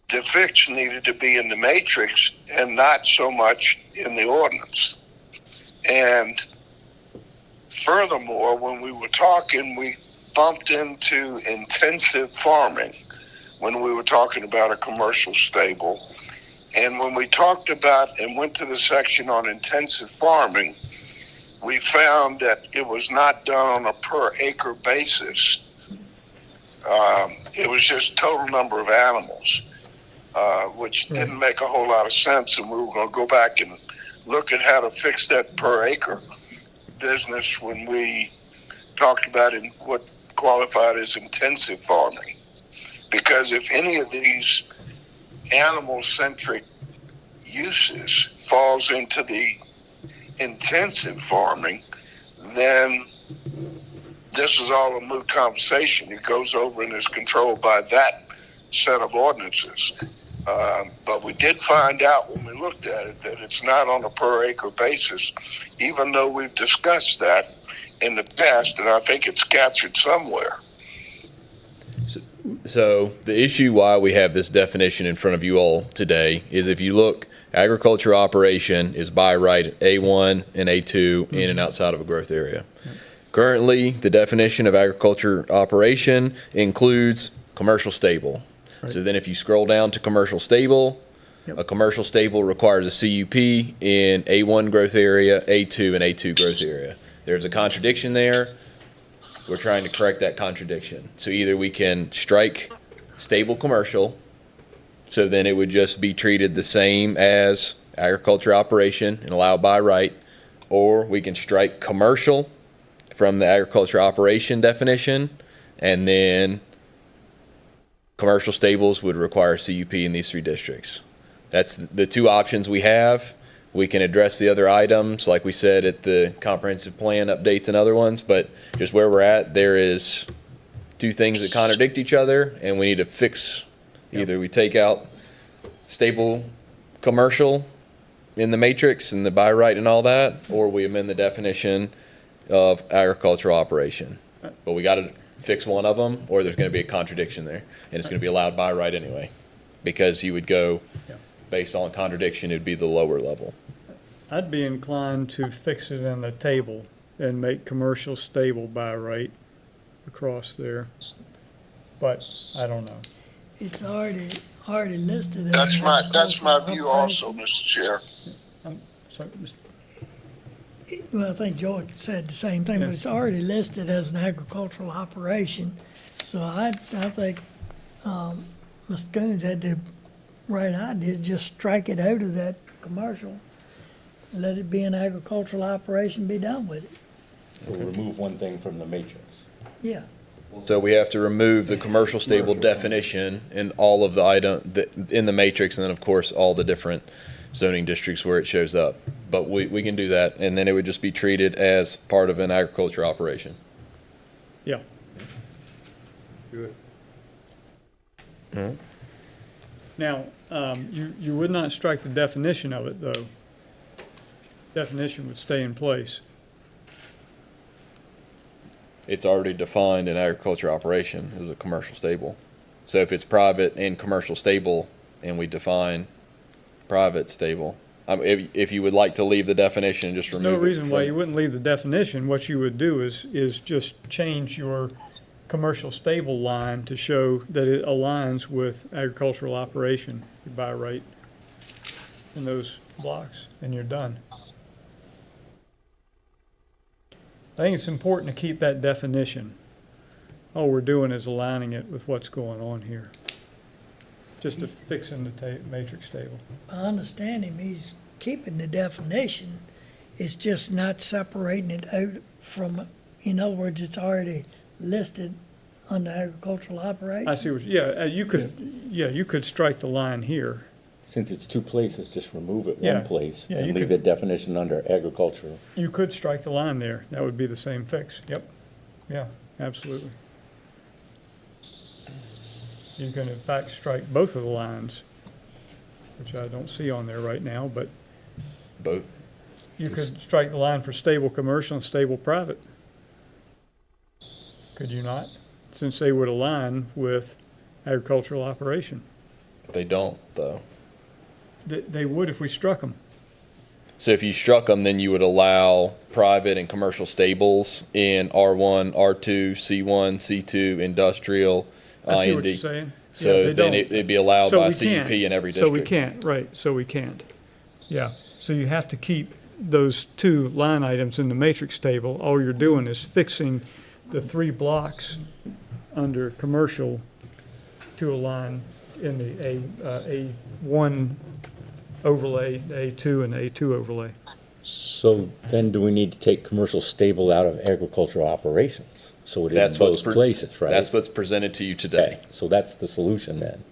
the fix needed to be in the matrix and not so much in the ordinance. And furthermore, when we were talking, we bumped into intensive farming when we were talking about a commercial stable. And when we talked about and went to the section on intensive farming, we found that it was not done on a per acre basis. It was just total number of animals, which didn't make a whole lot of sense. And we were going to go back and look at how to fix that per acre business when we talked about what qualified as intensive farming. Because if any of these animal-centric uses falls into the intensive farming, then this is all a moot conversation. It goes over and is controlled by that set of ordinances. But we did find out when we looked at it that it's not on a per acre basis, even though we've discussed that in the past, and I think it's captured somewhere. So the issue why we have this definition in front of you all today is if you look, agriculture operation is by right A1 and A2 in and outside of a growth area. Currently, the definition of agriculture operation includes commercial stable. So then if you scroll down to commercial stable, a commercial stable requires a CUP in A1 growth area, A2 and A2 growth area. There's a contradiction there. We're trying to correct that contradiction. So either we can strike stable commercial, so then it would just be treated the same as agriculture operation and allowed by right, or we can strike commercial from the agriculture operation definition, and then commercial stables would require CUP in these three districts. That's the two options we have. We can address the other items, like we said, at the comprehensive plan updates and other ones, but just where we're at, there is two things that contradict each other, and we need to fix, either we take out stable commercial in the matrix and the by right and all that, or we amend the definition of agricultural operation. But we got to fix one of them, or there's going to be a contradiction there, and it's going to be allowed by right anyway, because you would go based on contradiction, it'd be the lower level. I'd be inclined to fix it in the table and make commercial stable by right across there. But I don't know. It's already listed. as That's my view agricultural also, operation. Mr. Chair. So, Well, I think George said the same thing, but it's already listed as an agricultural operation. So I think, Mr. Coons had the right idea, just strike it out of that commercial. Let it be an agricultural operation, be done with it. We'll remove one thing from the matrix. Yeah. So we have to remove the commercial stable definition in all of the item, in the matrix, and then of course, all the different zoning districts where it shows up. But we can do that, and then it would just be treated as part of an agriculture operation. yeah. Good. Now, you would not strike the definition of it, though. Definition would stay in place. It's already defined in agriculture operation as a commercial stable. So if it's private and commercial stable, and we define private stable, if you would like to leave the definition, just There's remove no it reason why from- you wouldn't leave the definition. What you would do is just change your commercial stable line to show that it aligns with agricultural operation by right in those blocks, and you're done. I think it's important to keep that definition. All we're doing is aligning it with what's going on here. Just to fix in the matrix table. I understand him, he's keeping the definition, it's just not separating it out from, in other words, it's already listed under agricultural operation. I see what, you could strike the line here. Since it's two places, just remove it Yeah. one place Yeah, you and leave could- the definition under agriculture. You could strike the line there. That would be the same fix. Yep. Yeah, absolutely. You can in fact strike both of the lines, which I don't see on there right now, but Both. you could strike the line for stable commercial and stable private. Could you not? Since they would align with agricultural operation. They don't, though. They would if we struck them. So if you struck them, then you would allow private and commercial stables in R1, R2, C1, C2, industrial, I see what IND. you're saying. Yeah, So they then don't. it'd be allowed So by we CUP can't. in every So district. we can't, right, so we can't. Yeah, so you have to keep those two line items in the matrix table. All you're doing is fixing the 3 blocks under commercial to align in the A1 overlay, the A2 and the A2 overlay. So then do we need to take commercial stable out of agricultural operations? So it is in That's what's both places, right? That's what's presented to you today. Okay, so that's the solution then.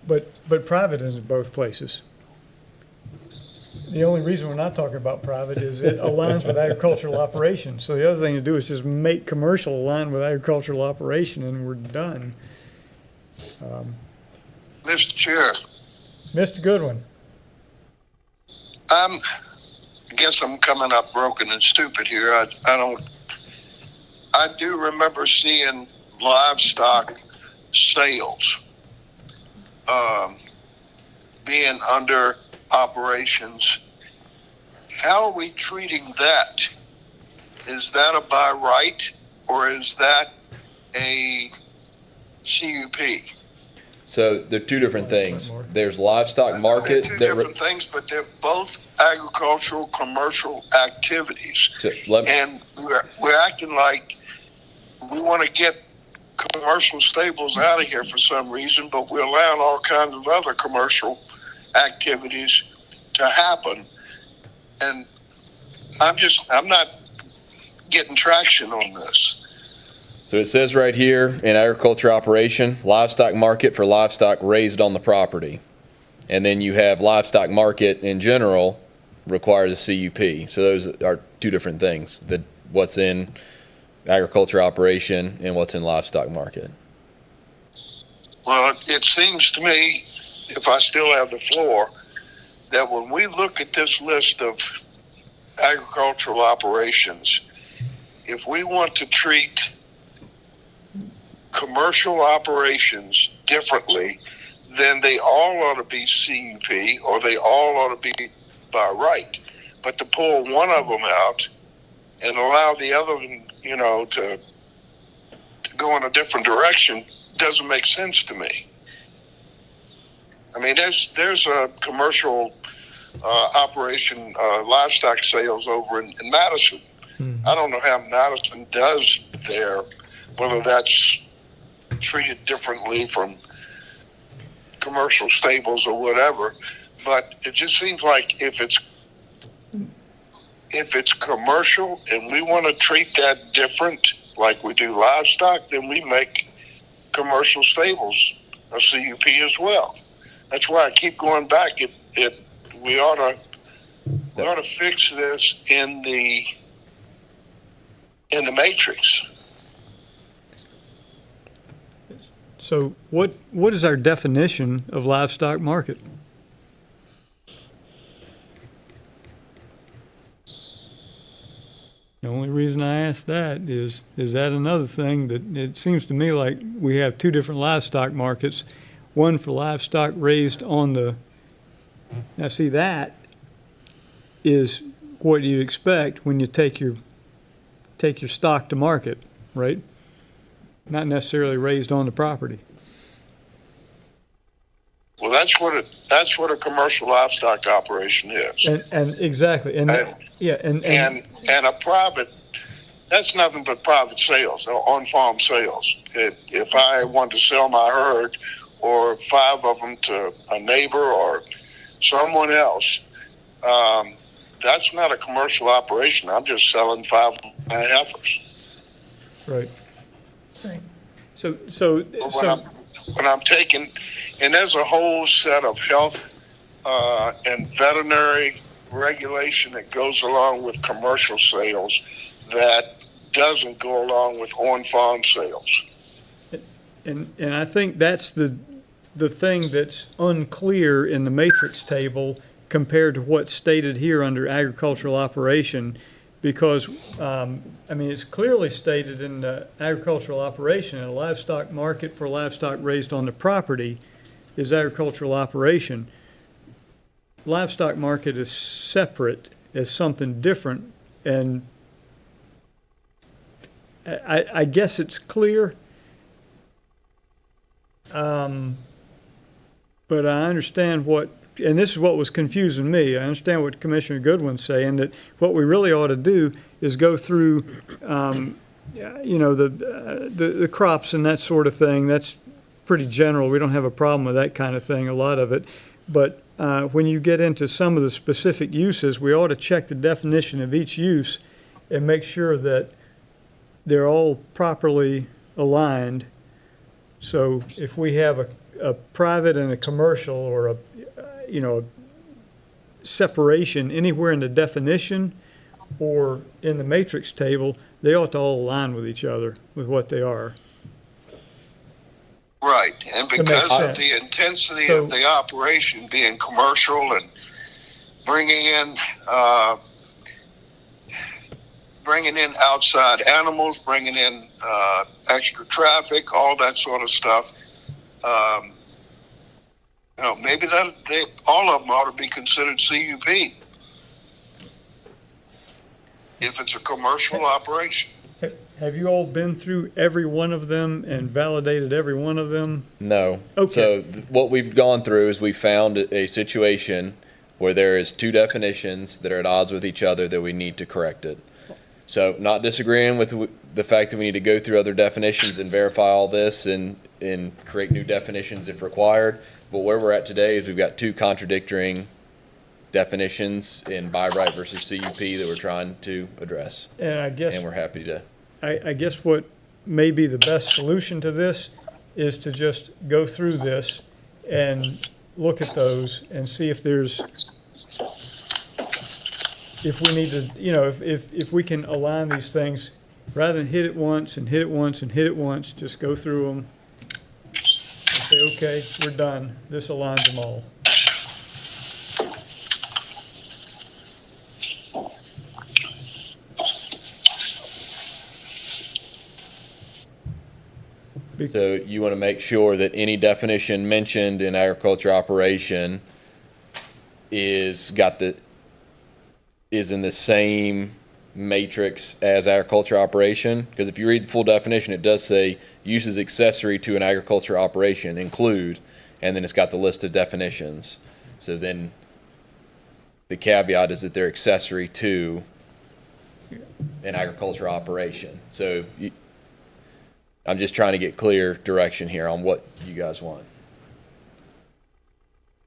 But private is in both places. The only reason we're not talking about private is it aligns with agricultural operation. So the other thing to do is just make commercial align with agricultural operation and we're done. Mr. Chair, Mr. Goodwin, I guess I'm coming up broken and stupid here. I do remember seeing livestock sales being under operations. How are we treating that? Is that a by right or is that a CUP? So they're two different things. There's livestock market. They're two that re- different things, but they're both agricultural, commercial activities. so let- And we're acting like we want to get commercial stables out of here for some reason, but we're allowing all kinds of other commercial activities to happen. And I'm not getting traction on this. So it says right here in agriculture operation, livestock market for livestock raised on the property. And then you have livestock market in general requires a CUP. So those are two different things, what's in agriculture operation and what's in livestock market. Well, it seems to me, if I still have the floor, that when we look at this list of agricultural operations, if we want to treat commercial operations differently, then they all ought to be CUP or they all ought to be by right. But to pull one of them out and allow the other one, to go in a different direction doesn't make sense to me. I mean, there's a commercial operation, livestock sales over in Madison. I don't know how Madison does there, whether that's treated differently from commercial stables or whatever, but it just seems like if it's commercial and we want to treat that different like we do livestock, then we make commercial stables a CUP as well. That's why I keep going back. We ought to fix this in the matrix. so what is our definition of livestock market? The only reason I ask that is that another thing that it seems to me like we have two different livestock markets, one for livestock raised on now see, that is what you'd expect when you take your stock to market, right? Not necessarily raised on the property. Well, that's what a commercial livestock operation is. And exactly, and yeah, and And a private, that's nothing but private sales, on-farm sales. If I wanted to sell my herd or 5 of them to a neighbor or someone else, that's not a commercial operation. I'm just selling 5 of my heifers. right. Right. So When I'm taking, and there's a whole set of health and veterinary regulation that goes along with commercial sales that doesn't go along with on-farm sales. And I think that's the thing that's unclear in the matrix table compared to what's stated here under agricultural operation. Because, I mean, it's clearly stated in the agricultural operation, a livestock market for livestock raised on the property is agricultural operation. Livestock market is separate as something different, and I guess it's clear. But I understand what, and this is what was confusing me. I understand what Commissioner Goodwin's saying, that what we really ought to do is go through, you know, the crops and that sort of thing. That's pretty general. We don't have a problem with that kind of thing, a lot of it. But when you get into some of the specific uses, we ought to check the definition of each use and make sure that they're all properly aligned. So if we have a private and a commercial, or a, you know, separation anywhere in the definition or in the matrix table, they ought to all align with each other, with what they are. Right, and To make because of sense. the intensity So- of the operation being commercial and bringing in outside animals, bringing in extra traffic, all that sort of stuff. You know, maybe all of them ought to be considered CUP if it's a commercial operation. Have you all been through every one of them and validated every one of them? No. Okay. So what we've gone through is we found a situation where there is two definitions that are at odds with each other that we need to correct it. So not disagreeing with the fact that we need to go through other definitions and verify all this and create new definitions if required. But where we're at today is we've got two contradicting definitions in by right versus CUP that we're trying to address. And I guess, And we're happy to. I guess what may be the best solution to this is to just go through this and look at those and see if there's, if we need to, you know, if we can align these things, rather than hit it once and hit it once and hit it once, just go through them and say, okay, we're done. This aligns them all. So you want to make sure that any definition mentioned in agriculture operation is in the same matrix as agriculture operation? Because if you read the full definition, it does say uses accessory to an agriculture operation include, and then it's got the list of definitions. So then the caveat is that they're accessory to an agriculture operation. So I'm just trying to get clear direction here on what you guys want.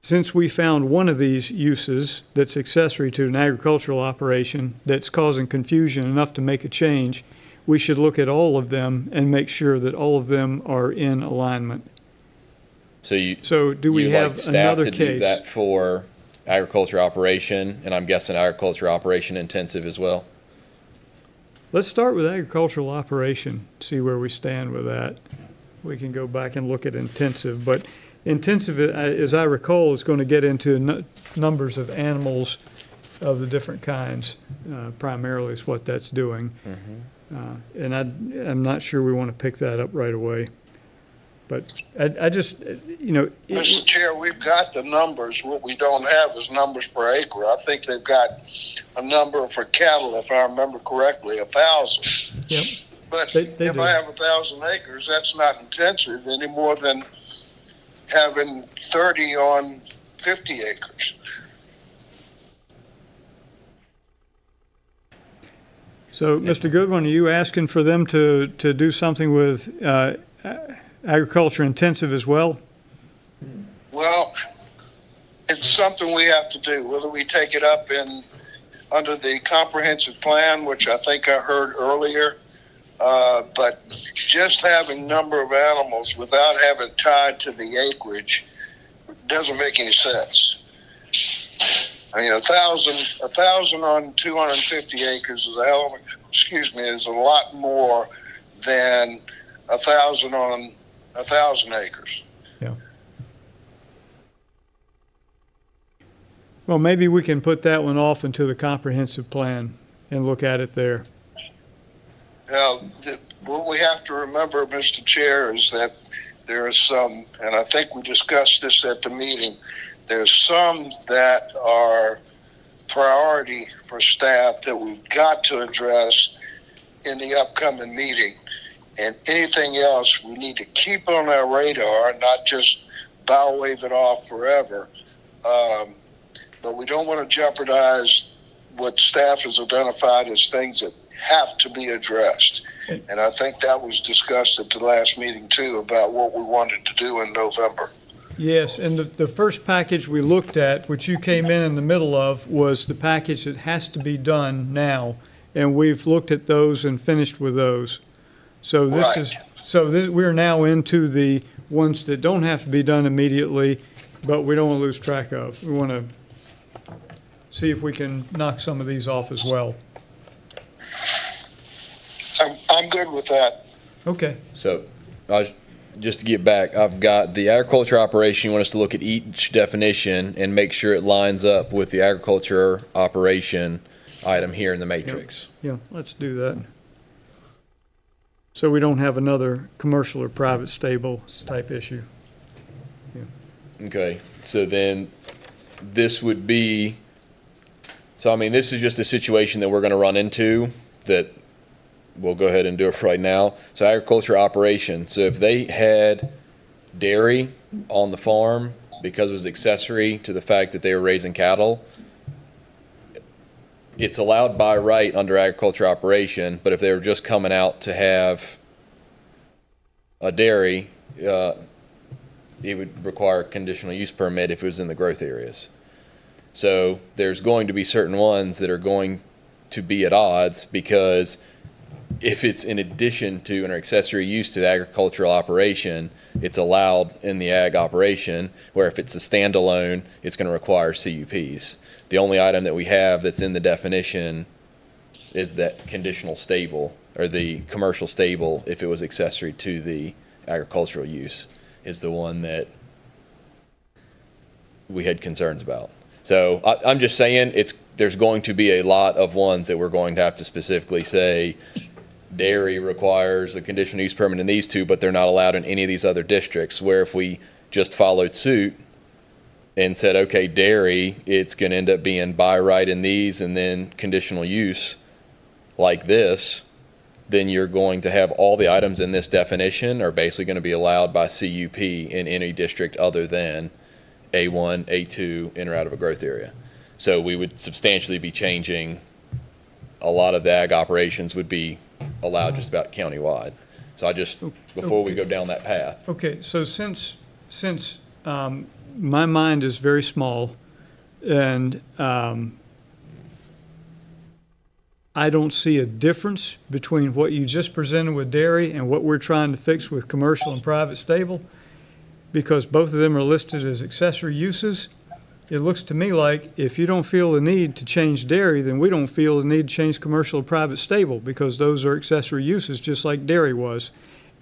Since we found one of these uses that's accessory to an agricultural operation that's causing confusion enough to make a change, we should look at all of them and make sure that all of them are in alignment. So do we you'd have like staff another to do case? that for agriculture operation, and I'm guessing agriculture operation intensive as well? Let's start with agricultural operation, see where we stand with that. We can go back and look at intensive, but intensive, as I recall, is going to get into numbers of animals of the different kinds, primarily is what that's doing. And I'm not sure we want to pick that up right away. But I just, you know. Mr. Chair, we've got the numbers. What we don't have is numbers per acre. I think they've got a number for cattle, if I remember correctly, 1,000. Yep. But They if do. I have 1,000 acres, that's not intensive any more than having 30 on 50 acres. So, Mr. Goodwin, are you asking for them to do something with agriculture intensive as well? Well, it's something we have to do, whether we take it up under the comprehensive plan, which I think I heard earlier. But just having number of animals without having it tied to the acreage doesn't make any sense. I mean, 1,000 on 250 acres is a hell of is a lot more than 1,000 on 1,000 acres. Yeah. Well, maybe we can put that one off into the comprehensive plan and look at it there. Now, what we have to remember, Mr. Chair, is that there are some, and I think we discussed this at the meeting, there's some that are priority for staff that we've got to address in the upcoming meeting. And anything else we need to keep on our radar, not just bow wave it off forever. But we don't want to jeopardize what staff has identified as things that have to be addressed. And I think that was discussed at the last meeting too, about what we wanted to do in November. Yes, and the first package we looked at, which you came in the middle of, was the package that has to be done now. And we've looked at those and finished with those. So this is, we're now into the ones that don't have to be done immediately, but we don't want to lose track of. We want to see if we can knock some of these off as well. I'm good with that. Okay. So, just to get back, I've got the agriculture operation. You want us to look at each definition and make sure it lines up with the agriculture operation item here in the matrix. Yeah, let's do that. So we don't have another commercial or private stable type issue. Okay, so then this would be, so I mean, this is just a situation that we're gonna run into that we'll go ahead and do it for right now. So agriculture operation, so if they had dairy on the farm because it was accessory to the fact that they were raising cattle, it's allowed by right under agriculture operation, but if they were just coming out to have a dairy, it would require a conditional use permit if it was in the growth areas. So there's going to be certain ones that are going to be at odds, because if it's in addition to an accessory use to the agricultural operation, it's allowed in the ag operation, where if it's a standalone, it's going to require CUPs. The only item that we have that's in the definition is that conditional stable, or the commercial stable, if it was accessory to the agricultural use, is the one that we had concerns about. So I'm just saying, there's going to be a lot of ones that we're going to have to specifically say dairy requires a conditional use permit in these two, but they're not allowed in any of these other districts, where if we just followed suit and said, okay, dairy, it's going to end up being by right in these and then conditional use like this, then you're going to have all the items in this definition are basically going to be allowed by CUP in any district other than A1, A2, in or out of a growth area. So we would substantially be changing, a lot of the ag operations would be allowed just about countywide. So I just, before we go down that path. Okay, so since my mind is very small, and I don't see a difference between what you just presented with dairy and what we're trying to fix with commercial and private stable, because both of them are listed as accessory uses. It looks to me like if you don't feel the need to change dairy, then we don't feel the need to change commercial or private stable, because those are accessory uses just like dairy was,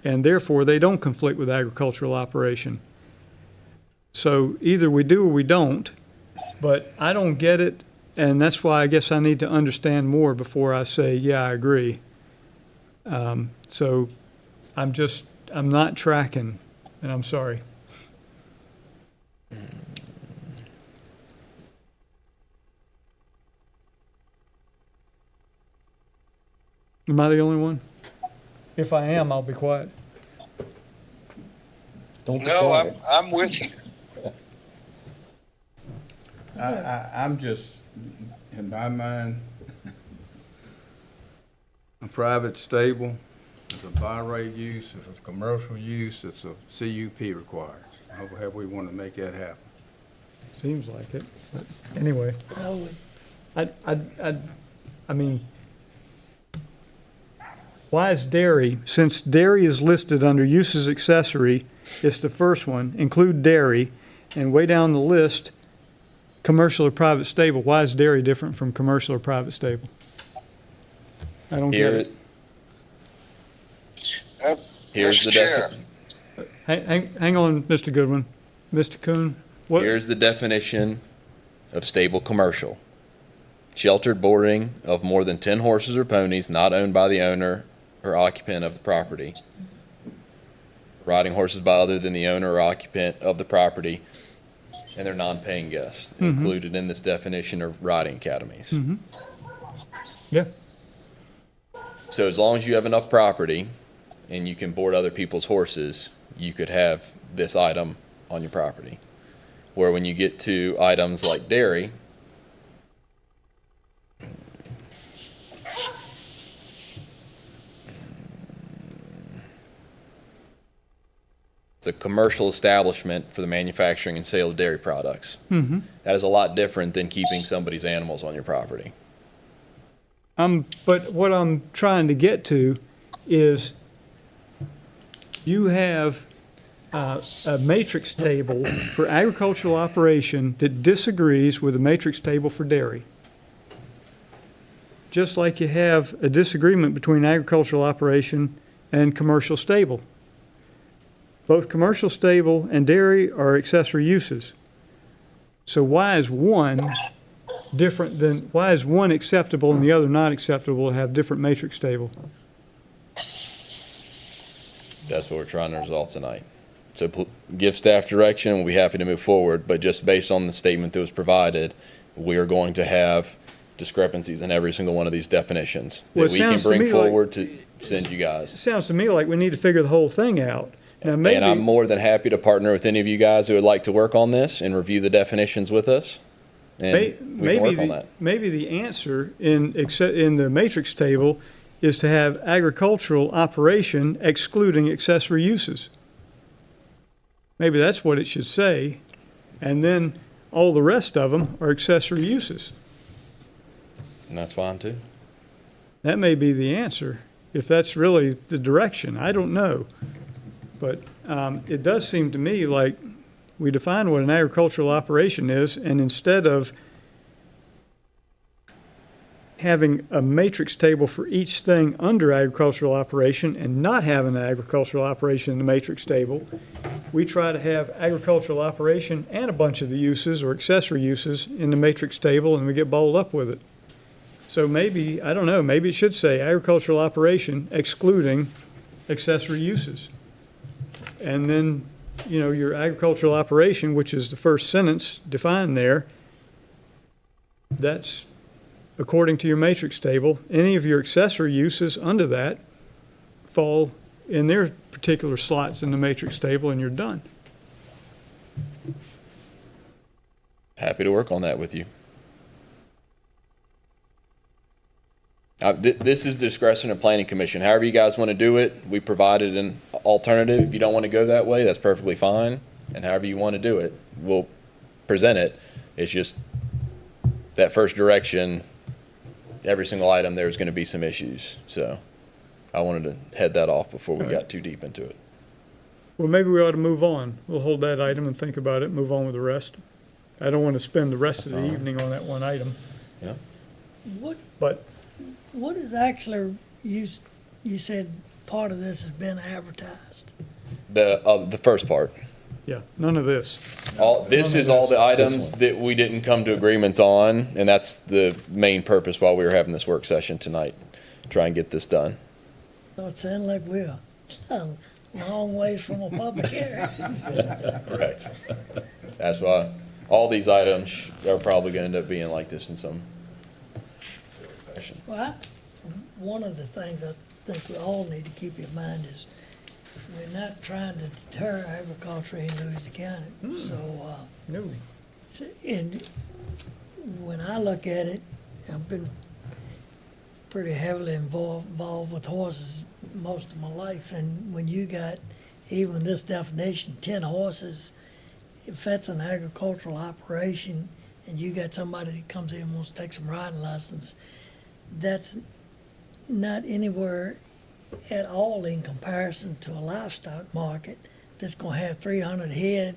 and therefore they don't conflict with agricultural operation. So either we do or we don't, but I don't get it, and that's why I guess I need to understand more before I say, yeah, I agree. So I'm not tracking, and I'm sorry. Am I the only one? If I am, I'll be quiet. Don't be No, quiet. I'm with you. I'm just, in my mind, a private stable, it's a by right use, if it's a commercial use, it's a CUP required. However we want to make that happen. Seems like it, but anyway. I would, I mean, why is dairy, since dairy is listed under uses accessory, it's the first one, include dairy, and way down the list, commercial or private stable. Why is dairy different from commercial or private stable? I don't get Here, it. here's the Mr. Chair. Hang on, Mr. Goodwin. Mr. Kuhn, what, here's the definition of stable commercial. Sheltered boarding of more than 10 horses or ponies not owned by the owner or occupant of the property. Riding horses by other than the owner or occupant of the property and their non-paying guests. Included in this definition are riding academies. yeah, So as long as you have enough property and you can board other people's horses, you could have this item on your property. Where when you get to items like dairy, it's a commercial establishment for the manufacturing and sale of dairy products. That is a lot different than keeping somebody's animals on your property. but what I'm trying to get to is you have a matrix table for agricultural operation that disagrees with a matrix table for dairy. Just like you have a disagreement between agricultural operation and commercial stable. Both commercial stable and dairy are accessory uses. So why is one why is one acceptable and the other not acceptable to have different matrix table? That's what we're trying to resolve tonight. So give staff direction, we'll be happy to move forward, but just based on the statement that was provided, we are going to have discrepancies in every single one of these definitions Well, that it we can sounds to bring me like- forward to send you It guys. sounds to me like we need to figure the whole thing out. Now, And I'm maybe, more than happy to partner with any of you guys who would like to work on this and review the definitions with us. And we can maybe, work on that. maybe the answer in the matrix table is to have agricultural operation excluding accessory uses. Maybe that's what it should say, and then all the rest of them are accessory uses. And that's fine too. That may be the answer, if that's really the direction. I don't know. But it does seem to me like we define what an agricultural operation is, and instead of having a matrix table for each thing under agricultural operation and not having an agricultural operation in the matrix table, we try to have agricultural operation and a bunch of the uses or accessory uses in the matrix table, and we get balled up with it. So maybe, I don't know, maybe it should say agricultural operation excluding accessory uses. And then, you know, your agricultural operation, which is the first sentence defined there, that's according to your matrix table. Any of your accessory uses under that fall in their particular slots in the matrix table, and you're done. Happy to work on that with you. This is discretion of planning commission. However you guys want to do it, we provided an alternative. If you don't want to go that way, that's perfectly fine. And however you want to do it, we'll present it. It's just that first direction, every single item, there's going to be some issues. So I wanted to head that off before we got too deep into it. Well, maybe we ought to move on. We'll hold that item and think about it, move on with the rest. I don't want to spend the rest of the evening on that one item, Yeah. but What is actually, you said part of this has been advertised. The first part. yeah, none of this. This is all the items that we didn't come to agreements on, and that's the main purpose why we were having this work session tonight. Try and get this done. So it sounds like we're a long ways from a public hearing. Right. That's why all these items are probably gonna end up being like this in some fashion. Well, one of the things I think we all need to keep in mind is we're not trying to deter agriculture in Louisiana County. So, No. and when I look at it, I've been pretty heavily involved with horses most of my life. And when you got, even this definition, 10 horses, if that's an agricultural operation and you got somebody that comes in and wants to take some riding lessons, that's not anywhere at all in comparison to a livestock market that's gonna have 300 head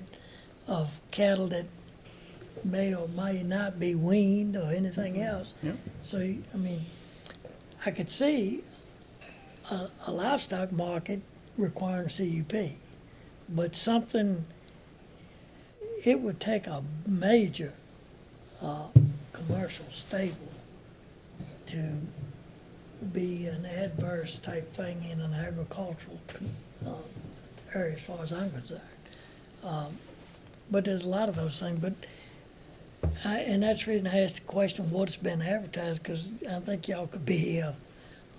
of cattle that may or may not be weaned or anything else. Yep. So, I mean, I could see a livestock market requiring CUP, but something, it would take a major commercial stable to be an adverse type thing in an agricultural area as far as I'm concerned. But there's a lot of those things, but and that's the reason I asked the question, what's been advertised, because I think y'all could be here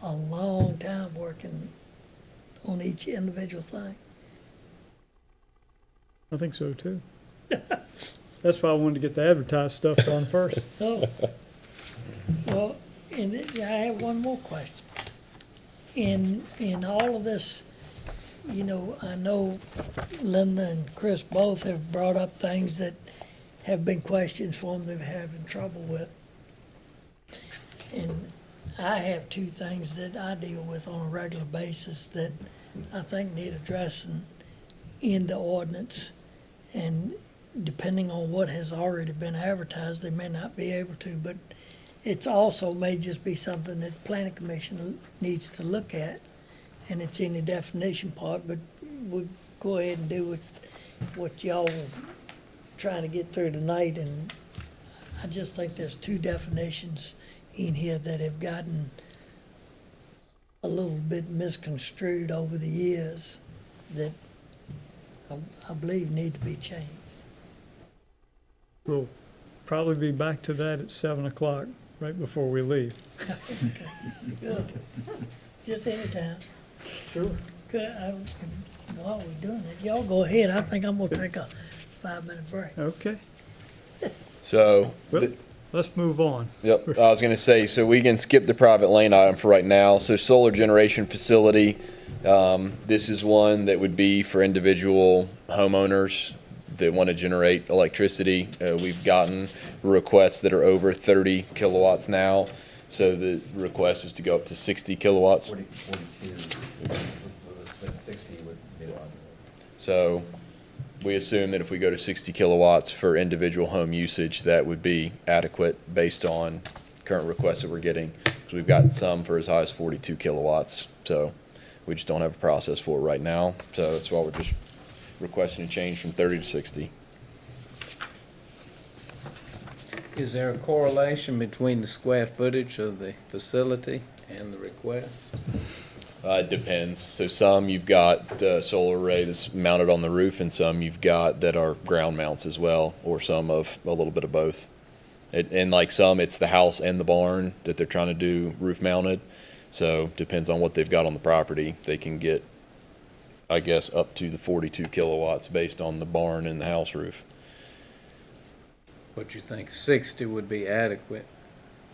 a long time working on each individual thing. I think so too. That's why I wanted to get the advertised stuff done first. Oh, well, and I have one more question. In all of this, you know, I know Linda and Chris both have brought up things that have been questions for them they're having trouble with. And I have two things that I deal with on a regular basis that I think need addressing in the ordinance. And depending on what has already been advertised, they may not be able to, but it's also may just be something that the planning commission needs to look at, and it's in the definition part, but we'll go ahead and do what y'all trying to get through tonight, and I just think there's two definitions in here that have gotten a little bit misconstrued over the years that I believe need to be changed. We'll probably be back to that at 7 o'clock, right before we leave. Good. Just anytime. Sure. Good. While we're doing it, y'all go ahead. I think I'm gonna take a 5-minute break. Okay, So, well, let's move on. yep, I was gonna say, so we can skip the private lane item for right now. So solar generation facility, this is one that would be for individual homeowners that want to generate electricity. We've gotten requests that are over 30 kilowatts now. So the request is to go up to 60 kilowatts. 60 would be the one. So we assume that if we go to 60 kilowatts for individual home usage, that would be adequate based on current requests that we're getting. Because we've got some for as high as 42 kilowatts. So we just don't have a process for it right now. So that's why we're just requesting a change from 30 to 60. Is there a correlation between the square footage of the facility and the request? It depends. So some you've got solar array that's mounted on the roof, and some you've got that are ground mounts as well, or some of a little bit of both. And like some, it's the house and the barn that they're trying to do roof mounted. So depends on what they've got on the property. They can get, I guess, up to the 42 kilowatts based on the barn and the house roof. But you think 60 would be adequate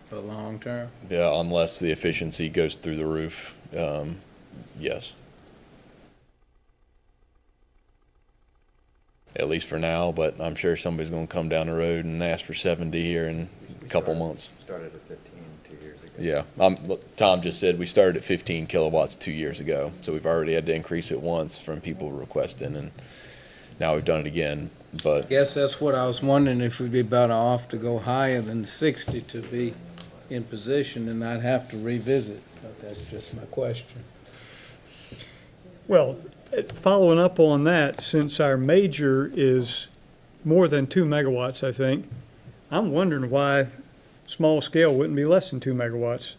for long term? Yeah, unless the efficiency goes through the roof. Yes. At least for now, but I'm sure somebody's going to come down the road and ask for 70 here in a couple months. Started at 15 2 years ago. Yeah, look, Tom just said we started at 15 kilowatts 2 years ago, so we've already had to increase it once from people requesting, and now we've done it again. But Guess that's what I was wondering, if we'd be better off to go higher than 60 to be in position and not have to revisit. But that's just my question. Well, following up on that, since our major is more than 2 megawatts, I think, I'm wondering why small scale wouldn't be less than 2 megawatts.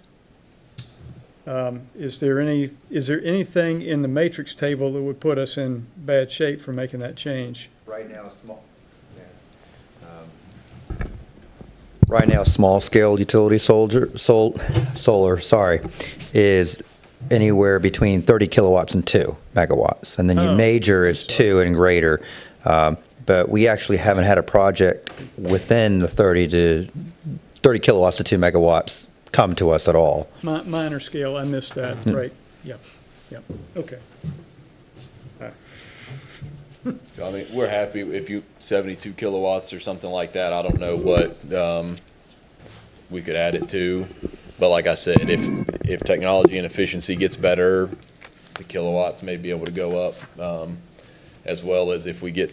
Is there anything in the matrix table that would put us in bad shape for making that change? Right now, small, Right now, small-scale utility solar, is anywhere between 30 kilowatts and 2 megawatts. And then your Oh, major is 2 and greater. But we actually haven't had a project within the 30 kilowatts to 2 megawatts come to us at all. Minor scale, I missed that, right, yep, okay. I mean, we're happy if 72 kilowatts or something like that. I don't know what we could add it to, but like I said, if technology and efficiency gets better, the kilowatts may be able to go up, as well as if we get,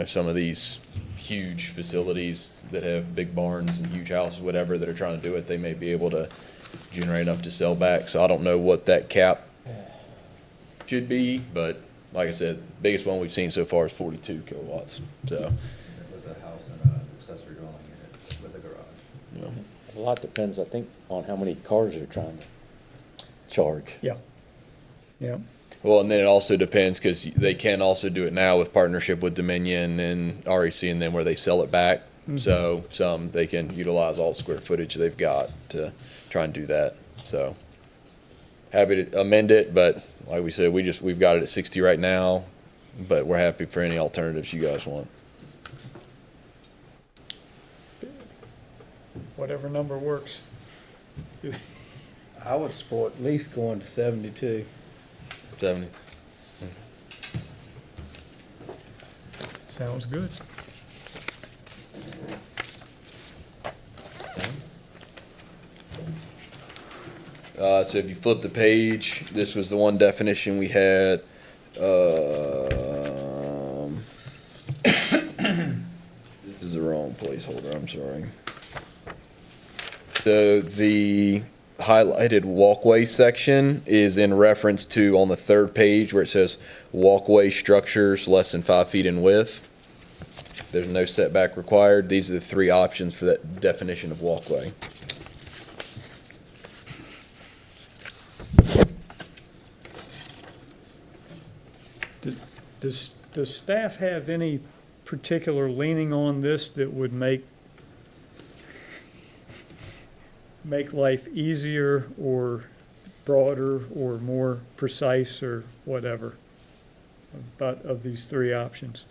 some of these huge facilities that have big barns and huge houses, whatever, that are trying to do it, they may be able to generate enough to sell back. So I don't know what that cap should be, but like I said, biggest one we've seen so far is 42 kilowatts. So, It was a house and an accessory dwelling unit with a garage. you know. A lot depends, I think, on how many cars they're trying to charge. Yeah. Yeah. Well, and then it also depends, because they can also do it now with partnership with Dominion and REC and them, where they sell it back. So some, they can utilize all the square footage they've got to try and do that. So happy to amend it, but like we said, we've got it at 60 right now, but we're happy for any alternatives you guys want. Whatever number works. I would support at least going to 72. 70. Sounds good. So if you flip the page, this was the one definition we had. This is the wrong placeholder, I'm sorry. So the highlighted walkway section is in reference to on the third page where it says walkway structures less than 5 feet in width. There's no setback required. These are the three options for that definition of walkway. Does staff have any particular leaning on this that would make life easier or broader or more precise or whatever about of these three options?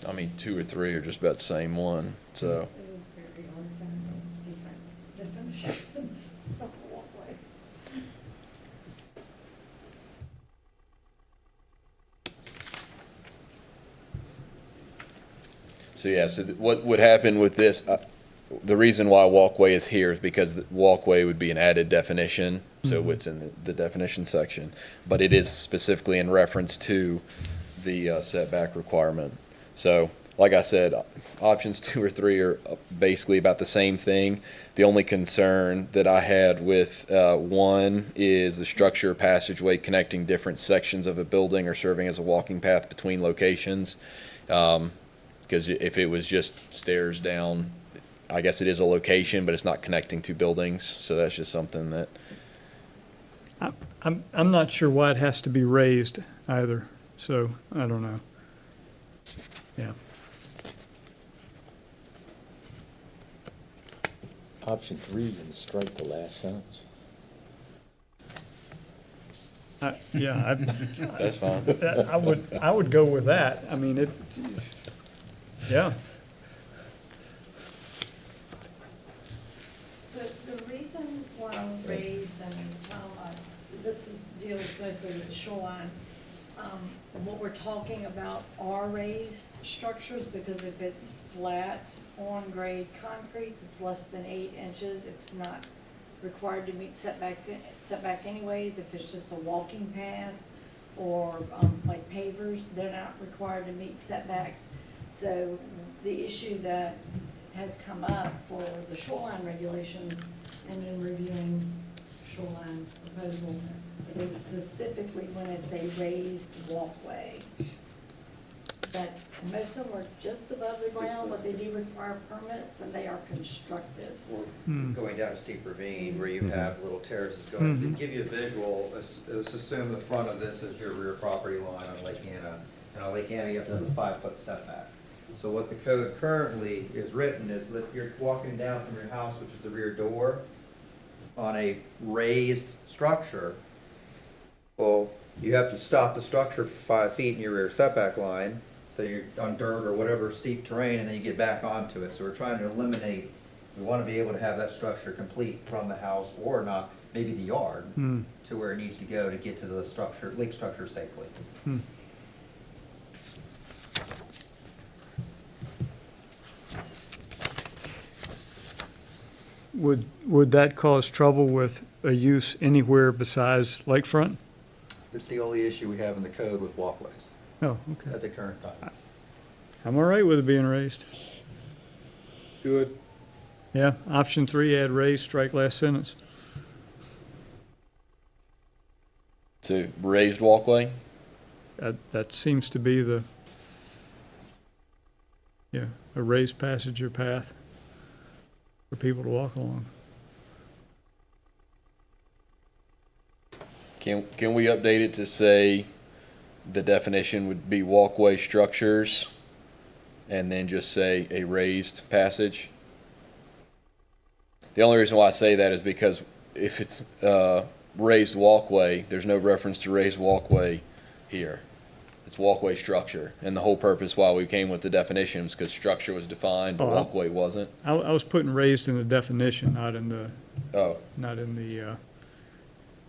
I mean, 2 or 3 are just about the same one, so. It was very different definitions of walkway. So yeah, so what would happen with this, the reason why walkway is here is because the walkway would be an added definition, so it's in the definition section. But it is specifically in reference to the setback requirement. So, like I said, options 2 or 3 are basically about the same thing. The only concern that I had with 1 is the structure or passageway connecting different sections of a building or serving as a walking path between locations. Because if it was just stairs down, I guess it is a location, but it's not connecting two buildings. So that's just something that, I'm not sure why it has to be raised either, so I don't know. Yeah. Option 3, and strike the last sentence. Yeah, that's fine. I would go with that. I mean, yeah. So the reason why I raised, and this deals mostly with the shoreline, what we're talking about are raised structures, because if it's flat on-grade concrete that's less than 8 inches, it's not required to meet setback anyways. If it's just a walking path or like pavers, they're not required to meet setbacks. So the issue that has come up for the shoreline regulations and in reviewing shoreline proposals is specifically when it's a raised walkway. Most of them are just above the ground, but they do require permits and they are constructed. Or going down a steep ravine where you have little terraces going. To give you a visual, let's assume the front of this is your rear property line on Lake Anna. And on Lake Anna, you have to have a 5-foot setback. So what the code currently is written is that if you're walking down from your house, which is the rear door, on a raised structure, well, you have to stop the structure for 5 feet in your rear setback line. So you're on dirt or whatever steep terrain, and then you get back onto it. So we're trying to eliminate, we want to be able to have that structure complete from the house or not, maybe the yard, to where it needs to go to get to the structure, lake structure safely. Would that cause trouble with a use anywhere besides lakefront? It's the only issue we have in the code with walkways Oh, okay. at the current time. I'm all right with it being raised. Good. Yeah, option 3, add raised, strike last sentence. So raised walkway? That seems to be a raised passage or path for people to walk along. Can we update it to say the definition would be walkway structures and then just say a raised passage? The only reason why I say that is because if it's raised walkway, there's no reference to raised walkway here. It's walkway structure, and the whole purpose why we came with the definition was because structure was defined, but Oh, walkway wasn't. I was putting raised in the definition, not in the, Oh,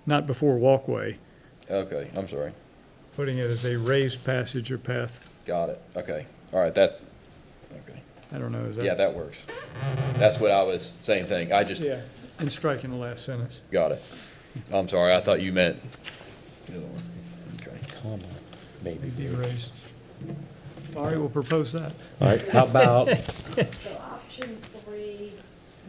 not before walkway, okay, I'm sorry. putting it as a raised passage or path. Got it, okay. All right, okay. I don't know, is that? Yeah, that works. That's what I was, same thing. I just, Yeah, and striking the last sentence. got it. I'm sorry, I thought you meant the other one. Okay. Comma, maybe. Be raised. Laurie will propose that. All right, how about, So option 3,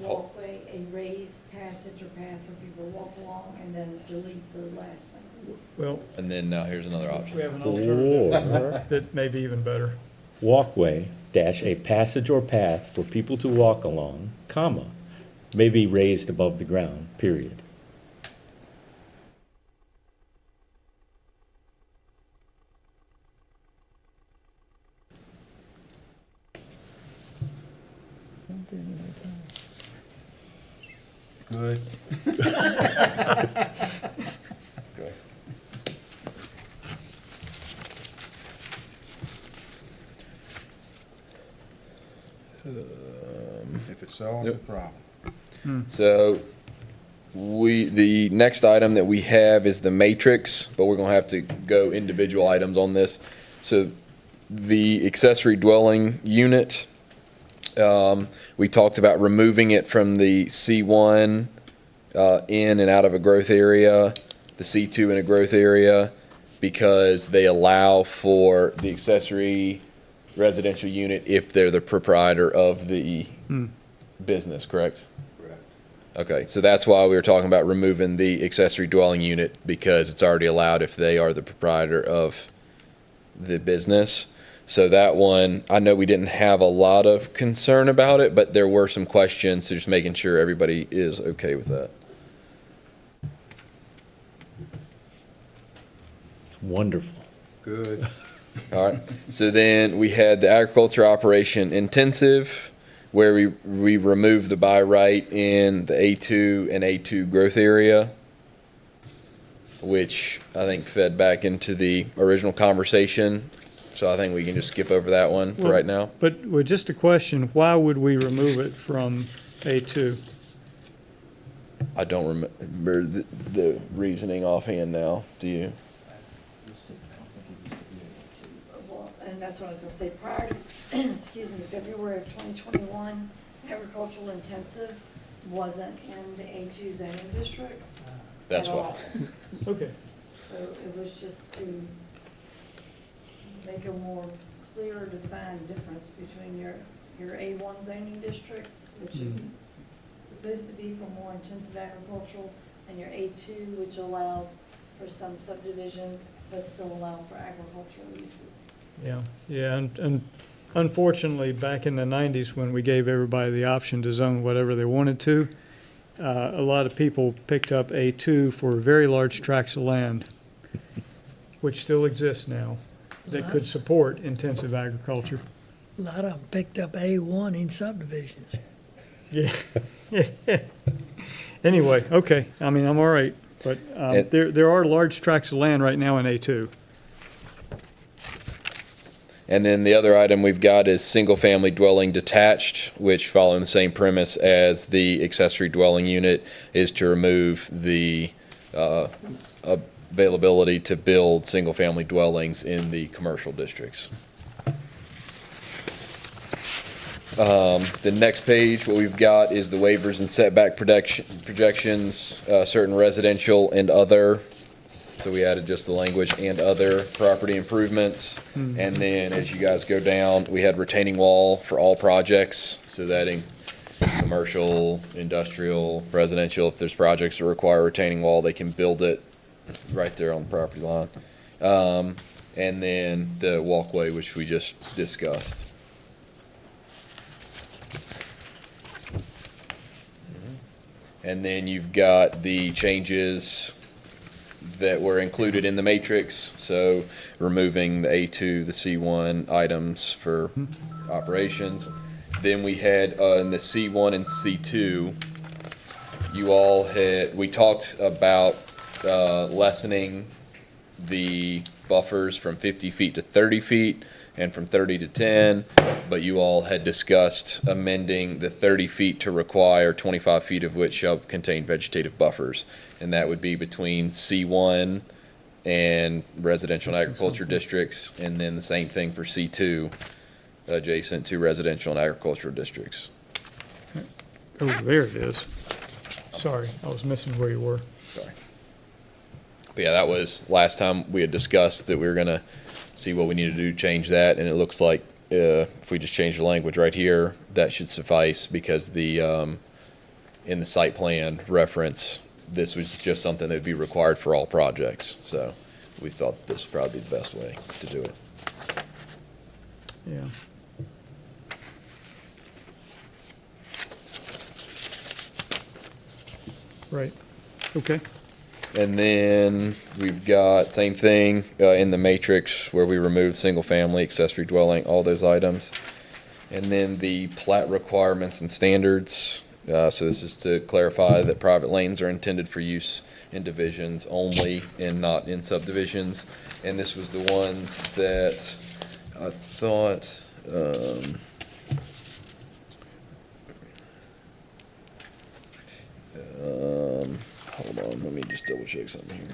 walkway, a raised passage or path for people to walk along, and then delete the last sentence. Well, And then now here's another we option. have an alternative or that may be even better. walkway dash a passage or path for people to walk along, comma, may be raised above the ground, period. Good. Okay. If it solves the problem. So the next item that we have is the matrix, but we're gonna have to go individual items on this. So the accessory dwelling unit, we talked about removing it from the C1 in and out of a growth area, the C2 in a growth area, because they allow for the accessory residential unit if they're the proprietor of the business, correct? Correct. Okay, so that's why we were talking about removing the accessory dwelling unit, because it's already allowed if they are the proprietor of the business. So that one, I know we didn't have a lot of concern about it, but there were some questions, so just making sure everybody is okay with that. It's wonderful. Good. All right, so then we had the agriculture operation intensive, where we removed the by right in the A2 and A2 growth area, which I think fed back into the original conversation. So I think we can just skip over that one for Well, right now. But with just a question, why would we remove it from A2? I don't remember the reasoning offhand now. Do you? Well, and that's what I was gonna say, prior to, excuse me, February of 2021, agricultural intensive wasn't in the A2 zoning districts That's at why. all. Okay. So it was just to make a more clear defined difference between your A1 zoning districts, which is supposed to be for more intensive agricultural, and your A2, which allowed for some subdivisions, but still allow for agricultural uses. Yeah, and unfortunately, back in the 90s, when we gave everybody the option to zone whatever they wanted to, a lot of people picked up A2 for very large tracts of land, which still exists now, that could support intensive agriculture. A lot of them picked up A1 in subdivisions. Yeah. Anyway, okay, I mean, I'm all right, but there are large tracts of land right now in A2. And then the other item we've got is single-family dwelling detached, which, following the same premise as the accessory dwelling unit, is to remove the availability to build single-family dwellings in the commercial districts. The next page, what we've got is the waivers and setback projections, certain residential and other. So we added just the language and other property improvements. And then as you guys go down, we had retaining wall for all projects. So that in commercial, industrial, residential, if there's projects that require retaining wall, they can build it right there on the property line. And then the walkway, which we just discussed. And then you've got the changes that were included in the matrix. So removing the A2, the C1 items for operations. Then we had in the C1 and C2, we talked about lessening the buffers from 50 feet to 30 feet and from 30 to 10, but you all had discussed amending the 30 feet to require 25 feet of which shall contain vegetative buffers. And that would be between C1 and residential and agriculture districts, and then the same thing for C2, adjacent to residential and agricultural districts. Oh, there it is. Sorry, I was missing where you were. Sorry. But yeah, that was last time we had discussed that we were gonna see what we need to do to change that, and it looks like if we just change the language right here, that should suffice, because the in the site plan reference, this was just something that would be required for all projects. So we thought this would probably be the best way to do it. Yeah. Right, okay. And then we've got same thing in the matrix where we removed single family, accessory dwelling, all those items. And then the plat requirements and standards. So this is to clarify that private lanes are intended for use in divisions only and not in subdivisions. And this was the ones that I thought, hold on, let me just double check something here.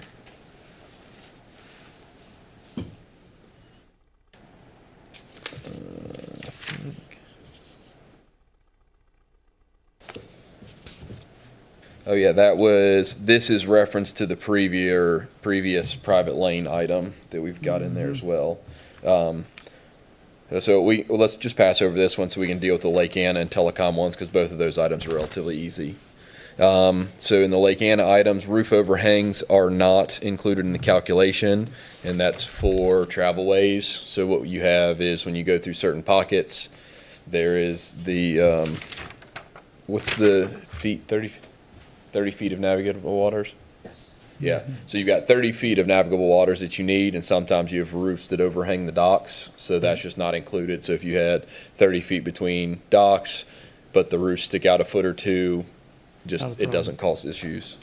Oh yeah, this is reference to the previous private lane item that we've got in there as well. So let's just pass over this one so we can deal with the Lake Anna and telecom ones, because both of those items are relatively easy. So in the Lake Anna items, roof overhangs are not included in the calculation, and that's for travelways. So what you have is when you go through certain pockets, there is the, what's the feet, 30 feet of navigable waters? Yeah, so you've got 30 feet of navigable waters that you need, and sometimes you have roofs that overhang the docks, so that's just not included. So if you had 30 feet between docks, but the roofs stick out a foot or two, it doesn't cause issues.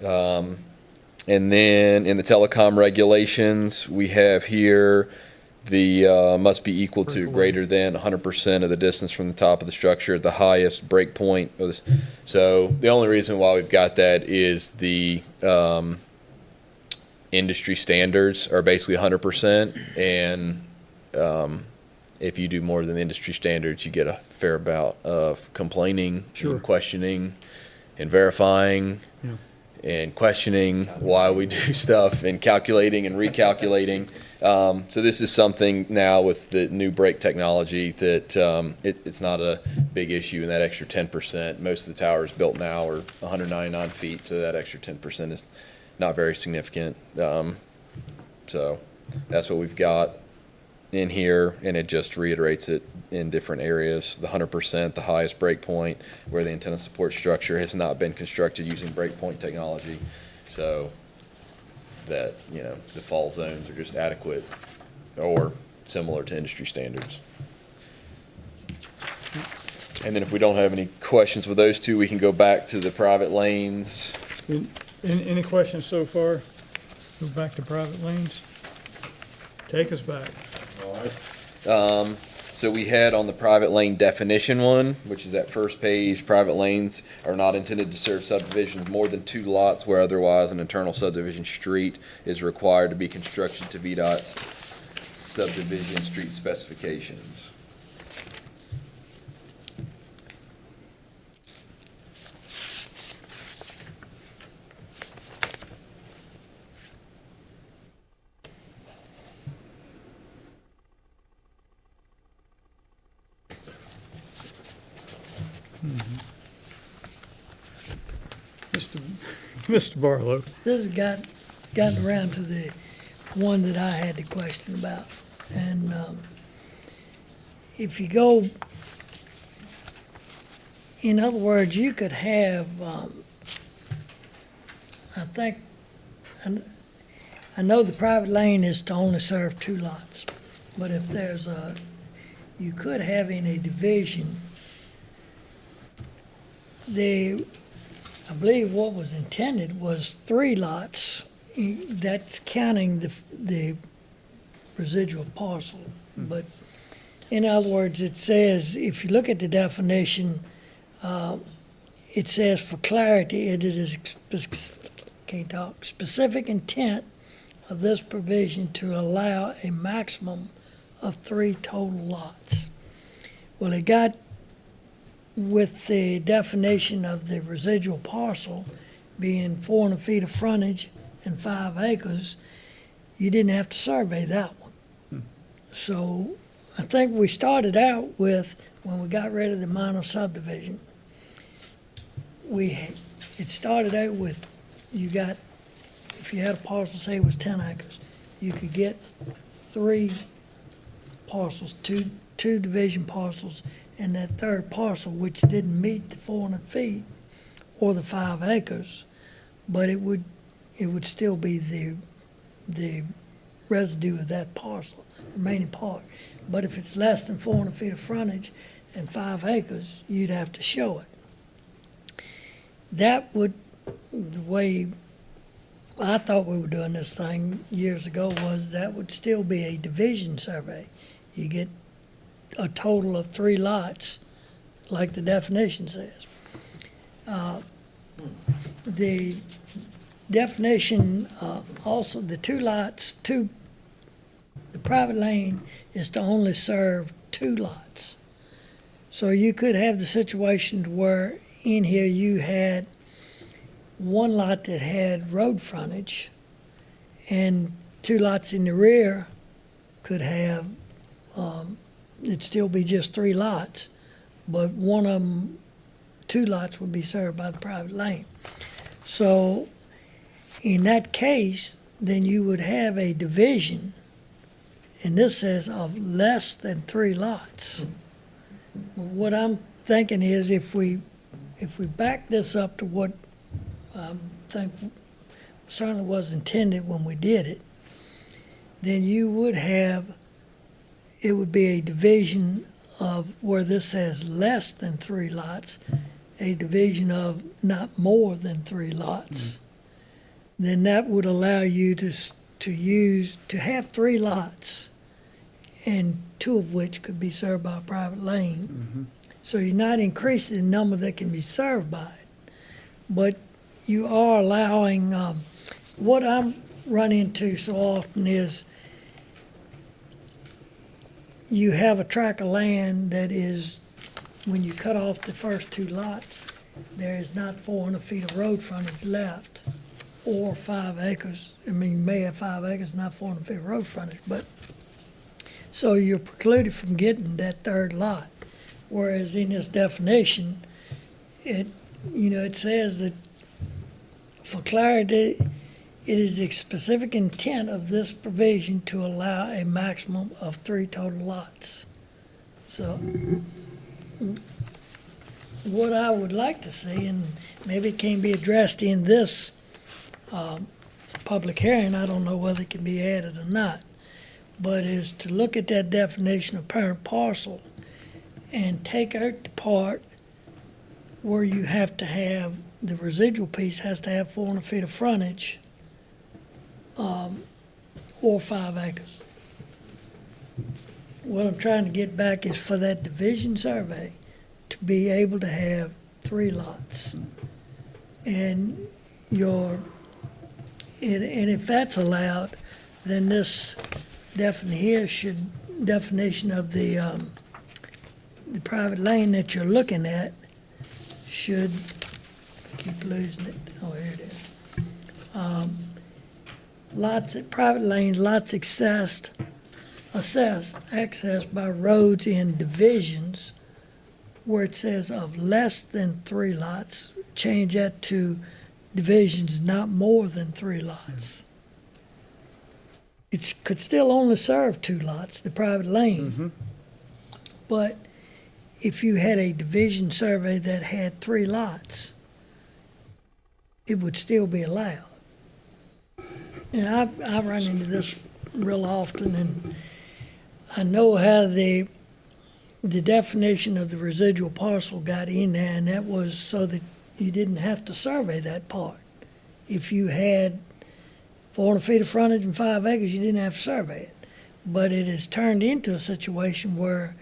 And then in the telecom regulations, we have here the must be equal to greater than 100% of the distance from the top of the structure at the highest break point. So the only reason why we've got that is the industry standards are basically 100%, and if you do more than the industry standards, you get a fair bout of complaining, Sure. and questioning, and verifying, Yeah. and questioning why we do stuff, and calculating and recalculating. So this is something now with the new brake technology that it's not a big issue in that extra 10%. Most of the towers built now are 199 feet, so that extra 10% is not very significant. So that's what we've got in here, and it just reiterates it in different areas. The 100%, the highest break point, where the antenna support structure has not been constructed using breakpoint technology. So that, the fall zones are just adequate or similar to industry standards. And then if we don't have any questions with those two, we can go back to the private lanes. Any questions so far? Go back to private lanes? Take us back. So we had on the private lane definition one, which is that first page, private lanes are not intended to serve subdivisions more than 2 lots where otherwise an internal subdivision street is required to be constructed to VDOT's subdivision street specifications. Mr. Barlow. This has gotten around to the one that I had the question about. And if you go, in other words, you could have, I think, I know the private lane is to only serve 2 lots, but if there's you could have in a division, I believe what was intended was 3 lots. That's counting the residual parcel. But in other words, it says, if you look at the definition, it says for clarity, it is specific intent of this provision to allow a maximum of 3 total lots. Well, it got with the definition of the residual parcel being 400 feet of frontage and 5 acres, you didn't have to survey that one. So I think we started out with, when we got rid of the minor subdivision, it started out with, if you had a parcel, say it was 10 acres, you could get 3 parcels, two division parcels, and that third parcel, which didn't meet the 400 feet or the 5 acres, but it would still be the residue of that parcel, remaining part. But if it's less than 400 feet of frontage and 5 acres, you'd have to show it. That would, the way I thought we were doing this thing years ago, was that would still be a division survey. You get a total of 3 lots, like the definition says. The definition, also, the 2 lots, the private lane is to only serve 2 lots. So you could have the situation where in here you had 1 lot that had road frontage, and 2 lots in the rear could have, it'd still be just 3 lots, but one of them, 2 lots would be served by the private lane. So in that case, then you would have a division, and this says of less than 3 lots. What I'm thinking is if we back this up to what I think certainly was intended when we did it, then you would have, it would be a division of where this says less than 3 lots, a division of not more than 3 lots. Then that would allow you to have 3 lots, and 2 of which could be served by a private lane. So you're not increasing the number that can be served by it, but you are allowing, what I'm running into so often is you have a tract of land that is, when you cut off the first 2 lots, there is not 400 feet of road frontage left, or 5 acres. I mean, you may have 5 acres, not 400 feet of road frontage, but, so you're precluded from getting that 3rd lot. Whereas in this definition, it says that for clarity, it is the specific intent of this provision to allow a maximum of 3 total lots. So what I would like to see, and maybe it can be addressed in this public hearing, I don't know whether it can be added or not, but is to look at that definition of parent parcel and take out the part where you have to have, the residual piece has to have 400 feet of frontage, or 5 acres. What I'm trying to get back is for that division survey to be able to have 3 lots. And if that's allowed, then this definition of the private lane that you're looking at should, I keep losing it, oh, here it is. Private lanes, lots accessed by roads in divisions where it says of less than 3 lots, change that to divisions not more than 3 lots. It could still only serve 2 lots, the private lane. But if you had a division survey that had 3 lots, it would still be allowed. And I run into this real often, and I know how the definition of the residual parcel got in there, and that was so that you didn't have to survey that part. If you had 400 feet of frontage and 5 acres, you didn't have to survey it. But it has turned into a situation where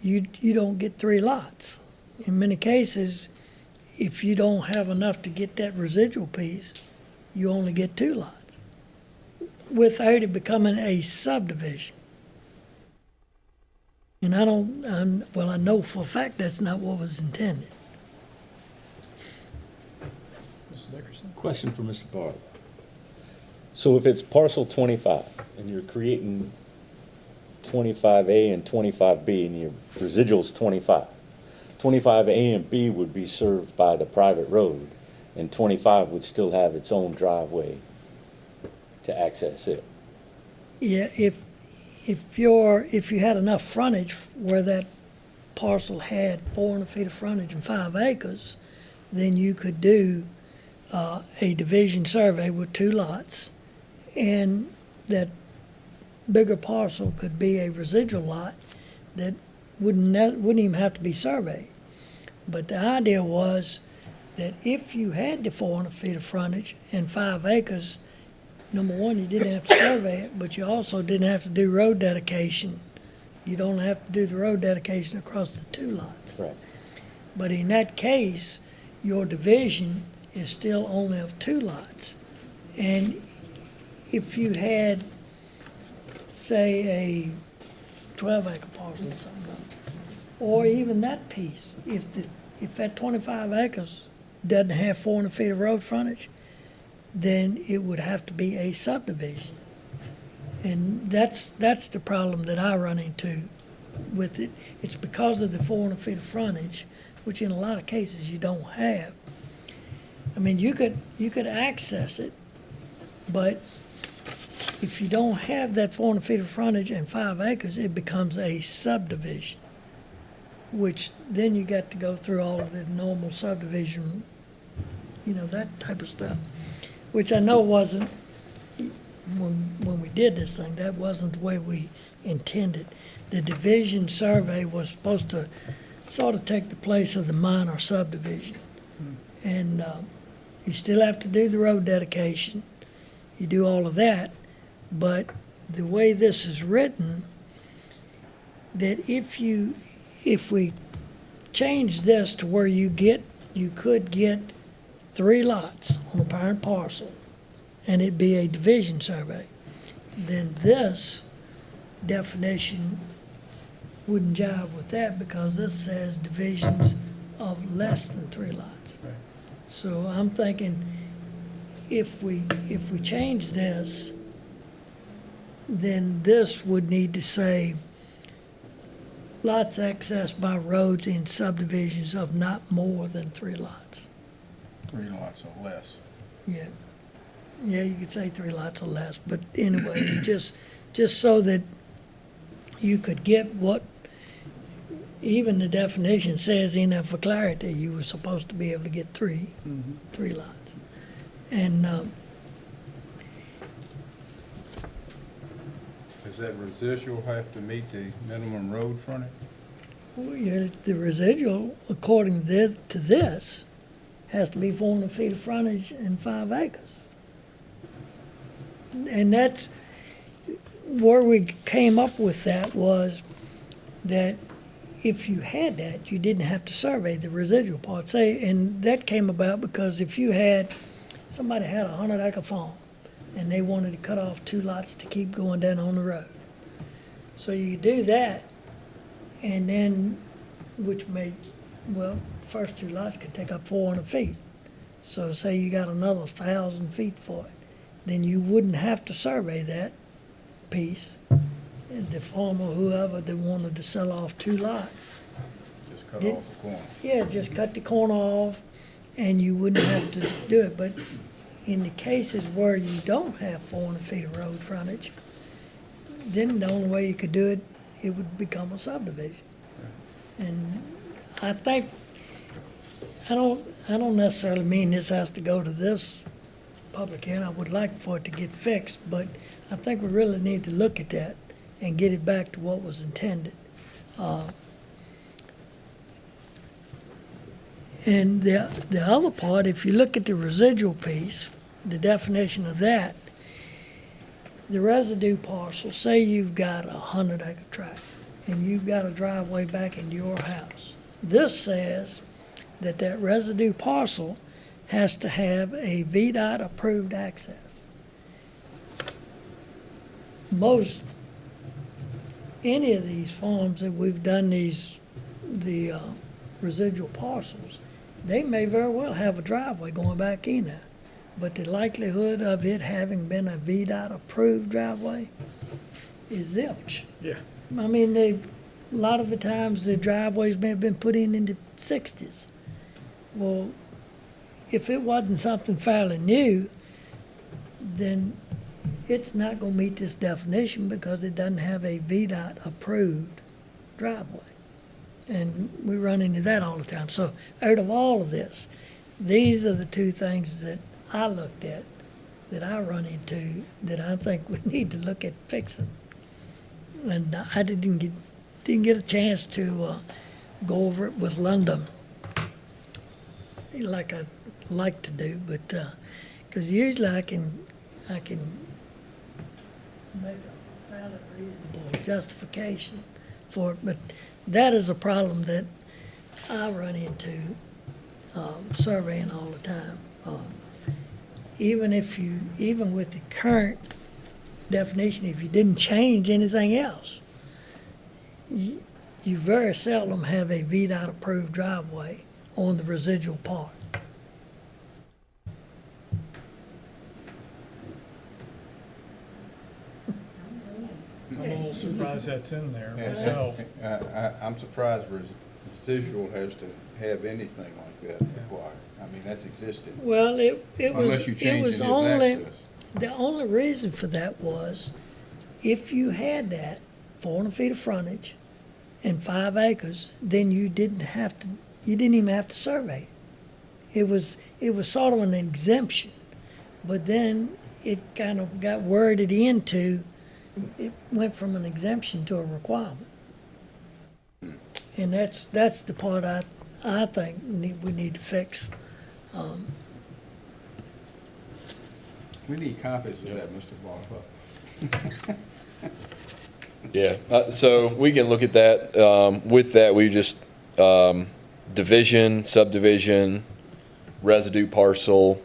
you don't get 3 lots. In many cases, if you don't have enough to get that residual piece, you only get 2 lots, without it becoming a subdivision. And I know for a fact that's not what was intended. Mr. Dickerson? Question for Mr. Bartlett. So if it's parcel 25 and you're creating 25A and 25B and your residual's 25, 25A and B would be served by the private road and 25 would still have its own driveway to access it. Yeah, if you had enough frontage where that parcel had 400 feet of frontage and 5 acres, then you could do a division survey with 2 lots, and that bigger parcel could be a residual lot that wouldn't even have to be surveyed. But the idea was that if you had the 400 feet of frontage and 5 acres, number one, you didn't have to survey it, but you also didn't have to do road dedication. You don't have to do the road dedication across the 2 lots. Right. But in that case, your division is still only of 2 lots. And if you had, say, a 12-acre parcel or something, or even that piece, if that 25 acres doesn't have 400 feet of road frontage, then it would have to be a subdivision. And that's the problem that I run into with it. It's because of the 400 feet of frontage, which in a lot of cases you don't have. I mean, you could access it, but if you don't have that 400 feet of frontage and 5 acres, it becomes a subdivision, which then you got to go through all of the normal subdivision, that type of stuff, which I know wasn't, when we did this thing, that wasn't the way we intended. The division survey was supposed to sort of take the place of the minor subdivision. And you still have to do the road dedication. You do all of that. But the way this is written, that if we change this to where you could get 3 lots on a parent parcel, and it'd be a division survey, then this definition wouldn't jive with that, because this says divisions of less than 3 lots. Right. So I'm thinking, if we change this, then this would need to say lots accessed by roads in subdivisions of not more than 3 lots. 3 lots or less. Yeah. Yeah, you could say 3 lots or less, but anyway, just so that you could get what even the definition says in there for clarity, you were supposed to be able to get 3 lots. And Does that residual have to meet the minimum road frontage? the residual, according to this, has to be 400 feet of frontage and 5 acres. And that's where we came up with that, was that if you had that, you didn't have to survey the residual part. And that came about because if somebody had a 100-acre farm and they wanted to cut off 2 lots to keep going down on the road. So you could do that, and then, first 2 lots could take up 400 feet. So say you got another 1,000 feet for it, then you wouldn't have to survey that piece. And the farmer, whoever that wanted to sell off 2 lots, Cut Did- off the corner. Yeah, just cut the corner off and you wouldn't have to do it. But in the cases where you don't have 400 feet of road frontage, then the only way you could do it, it would become a subdivision. And I think, I don't necessarily mean this has to go to this public hearing. I would like for it to get fixed, but I think we really need to look at that and get it back to what was intended. And the other part, if you look at the residual piece, the definition of that, the residue parcel, say you've got a 100-acre tract and you've got a driveway back into your house. This says that that residue parcel has to have a VDOT approved access. Any of these farms that we've done the residual parcels, they may very well have a driveway going back in there. But the likelihood of it having been a VDOT approved driveway is zilch. Yeah. I mean, a lot of the times the driveways may have been put in the 60s. Well, if it wasn't something fairly new, then it's not gonna meet this definition because it doesn't have a VDOT approved driveway. And we run into that all the time. So out of all of this, these are the two things that I looked at, that I run into, that I think we need to look at fixing. And I didn't get a chance to go over it with Linda like I'd like to do, but, because usually I can make a valid, reasonable justification for it, but that is a problem that I run into surveying all the time. Even with the current definition, if you didn't change anything else, you very seldom have a VDOT approved driveway on the residual part. I'm a little surprised that's in there Yeah, myself. I'm surprised residual has to have anything like that required. I mean, that's existing. Well, it Unless you was change his only, access. the only reason for that was if you had that 400 feet of frontage and 5 acres, then you didn't even have to survey it. It was sort of an exemption, but then it kind of got worded into, it went from an exemption to a requirement. And that's the part I think we need to fix. We need copies of that, Mr. Barber. Yeah, so we can look at that. With that, we just, division, subdivision, residue parcel,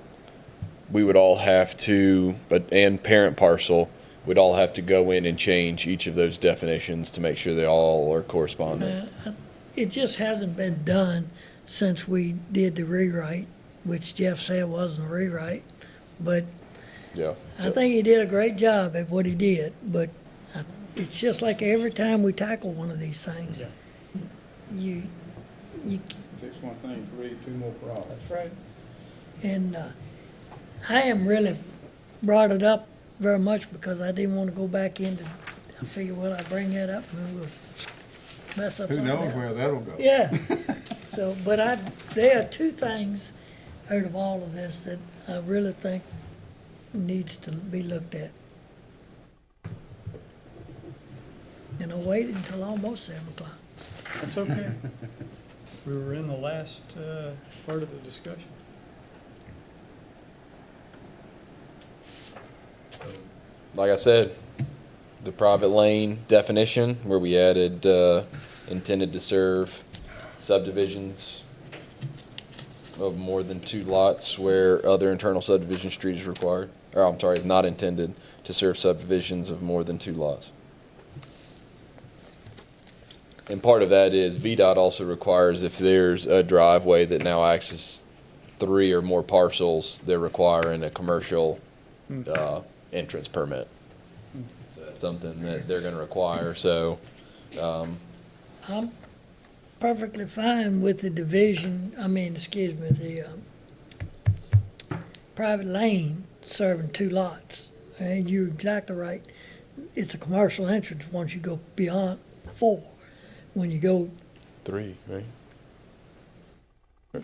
we would all have to, and parent parcel, we'd all have to go in and change each of those definitions to make sure they all are corresponding. It just hasn't been done since we did the rewrite, which Jeff said wasn't a rewrite. But Yeah. I think he did a great job at what he did. But it's just like every time we tackle one of these things, you Fix one thing, create two more problems. That's right. and I am really brought it up very much because I didn't want to go back into. I figured, well, I bring that up and we'll mess up. Who something knows else. where that'll go? Yeah. So, but there are two things out of all of this that I really think needs to be looked at. And I waited until almost 7 o'clock. That's okay. We were in the last part of the discussion. Like I said, the private lane definition, where we added, intended to serve subdivisions of more than 2 lots where other internal subdivision street is required, or I'm sorry, is not intended to serve subdivisions of more than 2 lots. And part of that is VDOT also requires if there's a driveway that now accesses 3 or more parcels, they're requiring a commercial, entrance permit. So that's something that they're gonna require, so, I'm perfectly fine with the division, the private lane serving 2 lots. And you're exactly right. It's a commercial entrance once you go beyond 4. When you go, 3, right? 3.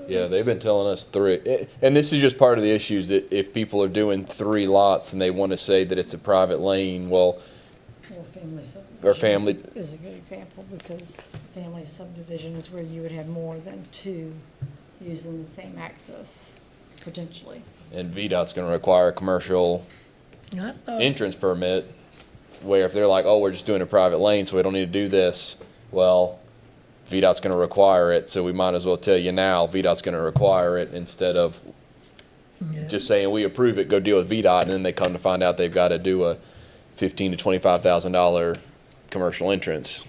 Yeah, they've been telling us 3. And this is just part of the issues that if people are doing 3 lots and they want to say that it's a private lane, well, Or family subdivision. Or family- Is a good example, because family subdivision is where you would have more than 2 using the same access, potentially. and VDOT's going to require a commercial I thought, entrance permit, where if they're like, oh, we're just doing a private lane, so we don't need to do this, well, VDOT's going to require it, so we might as well tell you now, VDOT's going to require it, instead of yeah, just saying, we approve it, go deal with VDOT, and then they come to find out they've got to do a $15,000 to $25,000 commercial entrance.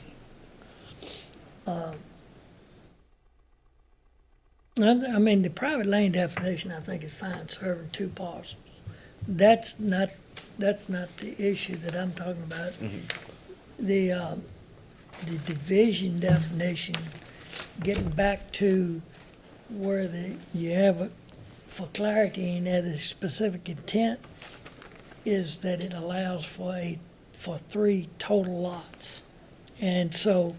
the private lane definition, I think, is fine, serving 2 parcels. That's not the issue that I'm talking about. The division definition, getting back to where you have, for clarity in there, the specific intent is that it allows for 3 total lots. And so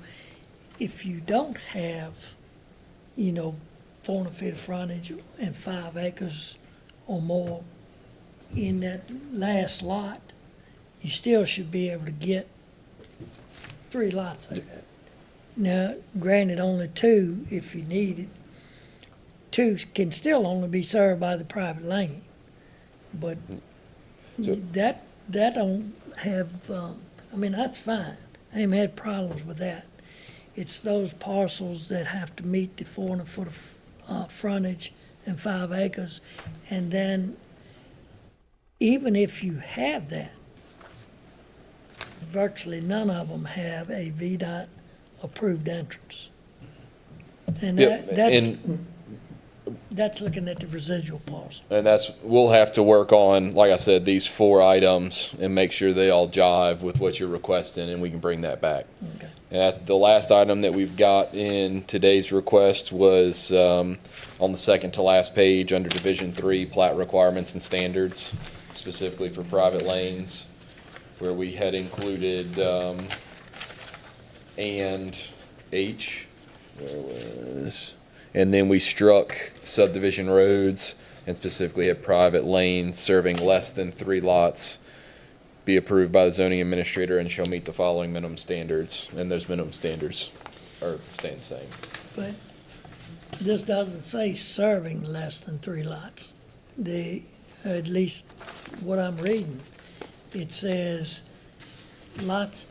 if you don't have, 400 feet of frontage and 5 acres or more in that last lot, you still should be able to get 3 lots out of it. Now, granted, only 2 if you need it. 2 can still only be served by the private lane. But So- that don't have, that's fine. I haven't had problems with that. It's those parcels that have to meet the 400 foot of frontage and 5 acres. And then, even if you have that, virtually none of them have a VDOT approved entrance. And Yep, that's, that's looking at the residual parcel. And we'll have to work on, like I said, these 4 items and make sure they all jive with what you're requesting, and we can bring that back. Okay. And the last item that we've got in today's request was on the second to last page under Division 3, plat requirements and standards, specifically for private lanes, where we had included and H, where was, and then we struck subdivision roads and specifically had private lanes serving less than 3 lots be approved by the zoning administrator and shall meet the following minimum standards, and those minimum standards are staying the same. But this doesn't say serving less than 3 lots. At least what I'm reading, it says lots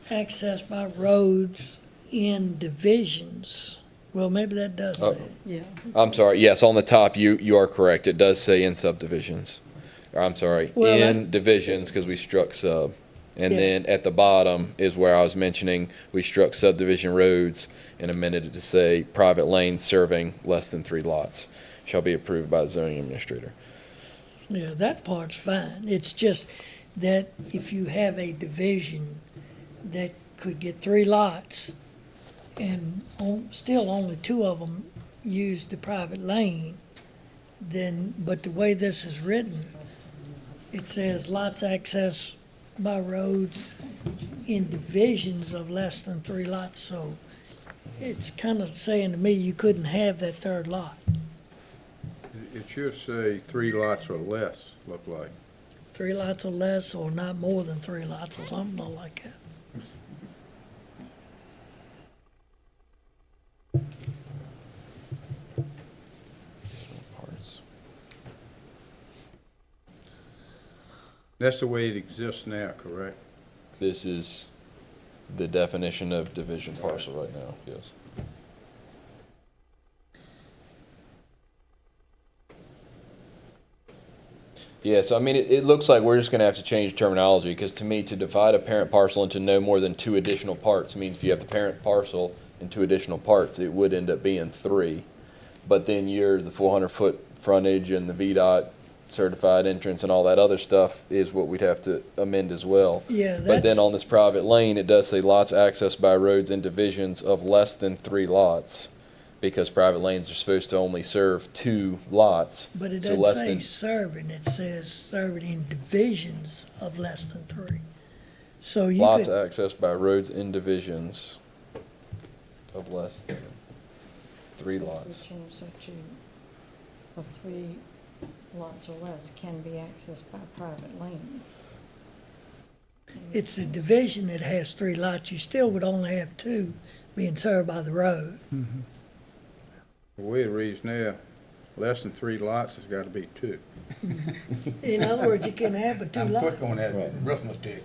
accessed by roads in divisions. Well, maybe that does say it. Yeah. I'm sorry, yes, on the top, you are correct, it does say in subdivisions. Or, I'm sorry, Well, in divisions, because we struck sub. And Yeah. then at the bottom is where I was mentioning, we struck subdivision roads and amended it to say private lanes serving less than 3 lots shall be approved by the zoning administrator. Yeah, that part's fine. It's just that if you have a division that could get 3 lots and still only 2 of them use the private lane, then, but the way this is written, it says lots accessed by roads in divisions of less than 3 lots, so it's kind of saying to me you couldn't have that 3rd lot. It should say 3 lots or less, look like. 3 lots or less, or not more than 3 lots, or something like that. That's the way it exists now, correct? This is the definition of division parcel right now, yes. Yeah, so I mean, it looks like we're just gonna have to change terminology, because to me, to divide a parent parcel into no more than 2 additional parts means if you have the parent parcel and 2 additional parts, it would end up being 3. But then the 400-foot frontage and the VDOT certified entrance and all that other stuff is what we'd have to amend as well. Yeah, But then that's, on this private lane, it does say lots accessed by roads and divisions of less than 3 lots, because private lanes are supposed to only serve 2 lots. but it so doesn't less say than- serving, it says serving in divisions of less than 3. So you Lots could, accessed by roads and divisions of less than 3 lots. We change that to, of 3 lots or less can be accessed by private lanes. it's the division that has 3 lots, you still would only have 2 being served by the road. The way it reads now, less than 3 lots, has got to be 2. In other words, you can have but 2 I'm lots. quick on that Right. arithmetic.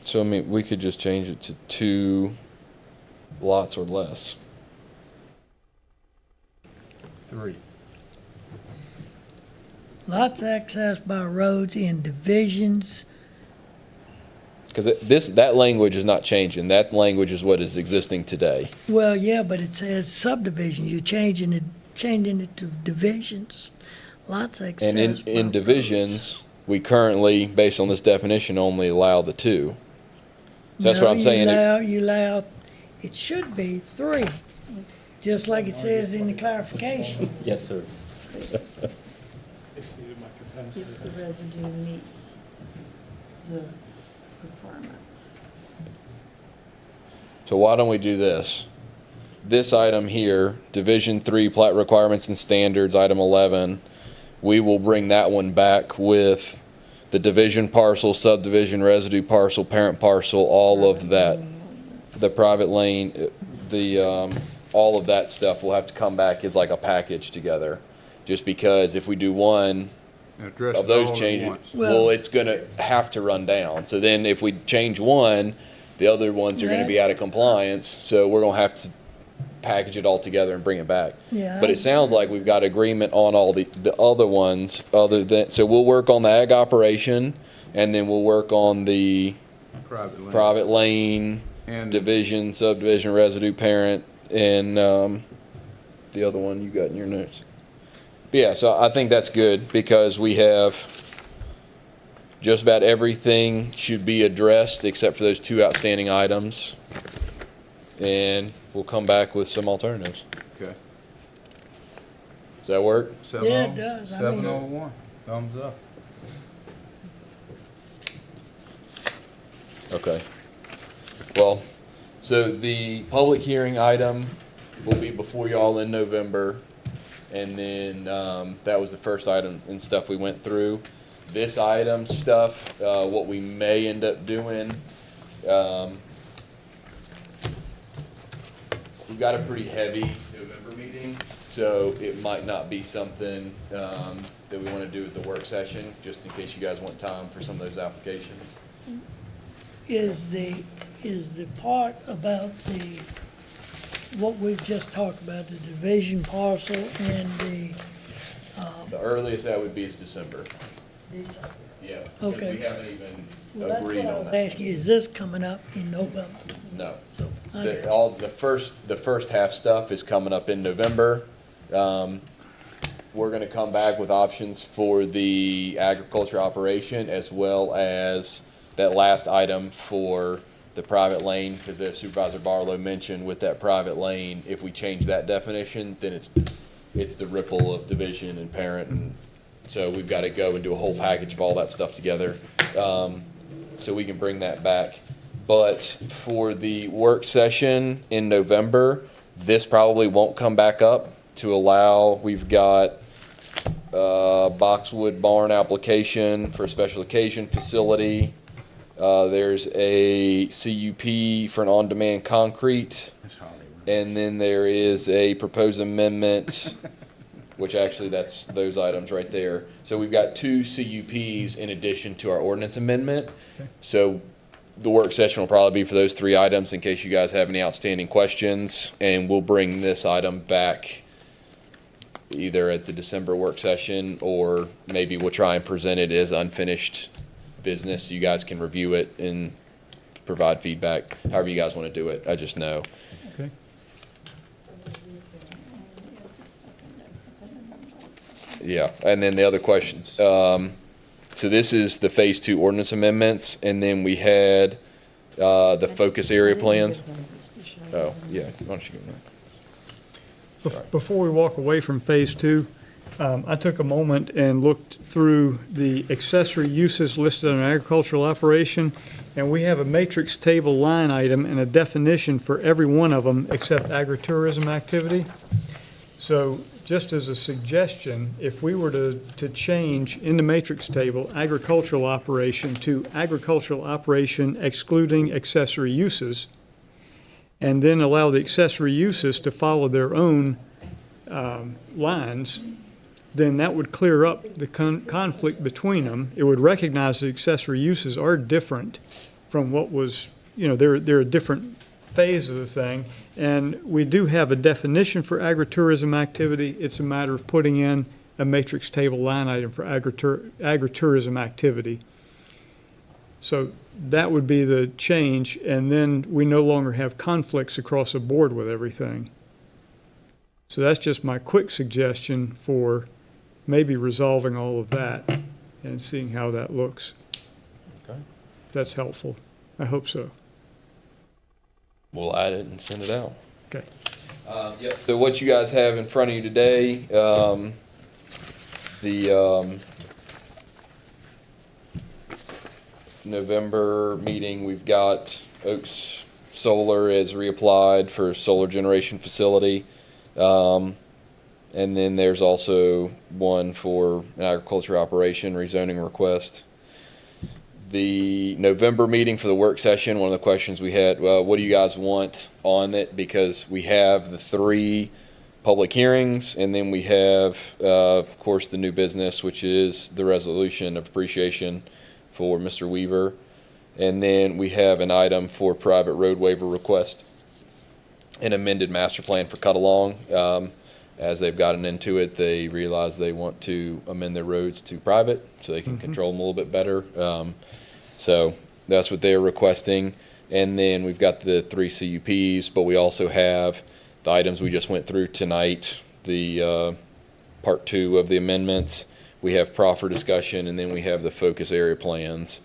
So, I mean, we could just change it to 2 lots or less. 3. Lots accessed by roads in divisions. Because that language is not changing. That language is what is existing today. Well, yeah, but it says subdivisions. You're changing it to divisions. Lots accessed. And in, by in roads. divisions, we currently, based on this definition, only allow the 2. So that's No, what I'm saying. You allow, it should be 3, just like it says in the clarification. Yes, sir. If the residue meets the requirements. So why don't we do this? This item here, Division 3 plat requirements and standards, item 11, we will bring that one back with the division parcel, subdivision, residue parcel, parent parcel, all of that. The private lane, all of that stuff will have to come back as like a package together. Just because if we do one Address of it those all at changes, once. well, it's gonna have to run down. So then if we change one, the other ones are gonna be out of compliance, so we're gonna have to package it all together and bring it back. Yeah. But it sounds like we've got agreement on all the other ones, other than, so we'll work on the ag operation, and then we'll work on the Private lane. private lane, And division, subdivision, residue, parent, and, the other one you got in your notes. But yeah, so I think that's good, because we have just about everything should be addressed except for those 2 outstanding items. And we'll come back with some alternatives. Okay. Does that work? Yeah, it does. I mean- 701, thumbs up. Okay. Well, so the public hearing item will be before y'all in November. And then, that was the first item and stuff we went through. This item stuff, what we may end up doing, we've got a pretty heavy November meeting, so it might not be something, that we wanna do at the work session, just in case you guys want time for some of those applications. Is the part about what we've just talked about, the division parcel and the, The earliest that would be is December. Yeah. because Okay. We haven't even well, that's agreed what I on was that. asking, is this coming up in November? No. So, I got you. The first half stuff is coming up in November. We're gonna come back with options for the agriculture operation, as well as that last item for the private lane, because as Supervisor Barlow mentioned, with that private lane, if we change that definition, then it's the ripple of division and parent, and so we've got to go and do a whole package of all that stuff together, so we can bring that back. But for the work session in November, this probably won't come back up to allow, we've got Boxwood Barn application for a special occasion facility. There's a CUP for an on-demand concrete. That's Hollywood. And then there is a proposed amendment, which actually that's those items right there. So we've got 2 CUPs in addition to our ordinance amendment. So the work session will probably be for those 3 items in case you guys have any outstanding questions. And we'll bring this item back either at the December work session, or maybe we'll try and present it as unfinished business. You guys can review it and provide feedback, however you guys want to do it. I just know. Okay. Yeah, and then the other question, so this is the Phase 2 ordinance amendments, and then we had the focus area plans. Oh, yeah, why don't you go now? Before we walk away from Phase 2, I took a moment and looked through the accessory uses listed in an agricultural operation, and we have a matrix table line item and a definition for every one of them except agritourism activity. So just as a suggestion, if we were to change in the matrix table, agricultural operation to agricultural operation excluding accessory uses, and then allow the accessory uses to follow their own lines, then that would clear up the conflict between them. It would recognize the accessory uses are different from what was, they're a different phase of the thing. And we do have a definition for agritourism activity. It's a matter of putting in a matrix table line item for agritourism activity. So that would be the change, and then we no longer have conflicts across the board with everything. So that's just my quick suggestion for maybe resolving all of that and seeing how that looks. Okay. That's helpful. I hope so. We'll add it and send it out. Okay. Yep, so what you guys have in front of you today, the November meeting, we've got Oaks Solar has reapplied for solar generation facility. And then there's also one for an agriculture operation rezoning request. The November meeting for the work session, one of the questions we had, what do you guys want on it? Because we have the 3 public hearings, and then we have, of course, the new business, which is the resolution of appreciation for Mr. Weaver. And then we have an item for private road waiver request, an amended master plan for cut along. As they've gotten into it, they realize they want to amend their roads to private so they can control them a little bit better. So that's what they're requesting. And then we've got the 3 CUPs, but we also have the items we just went through tonight, the part 2 of the amendments. We have proffer discussion, and then we have the focus area plans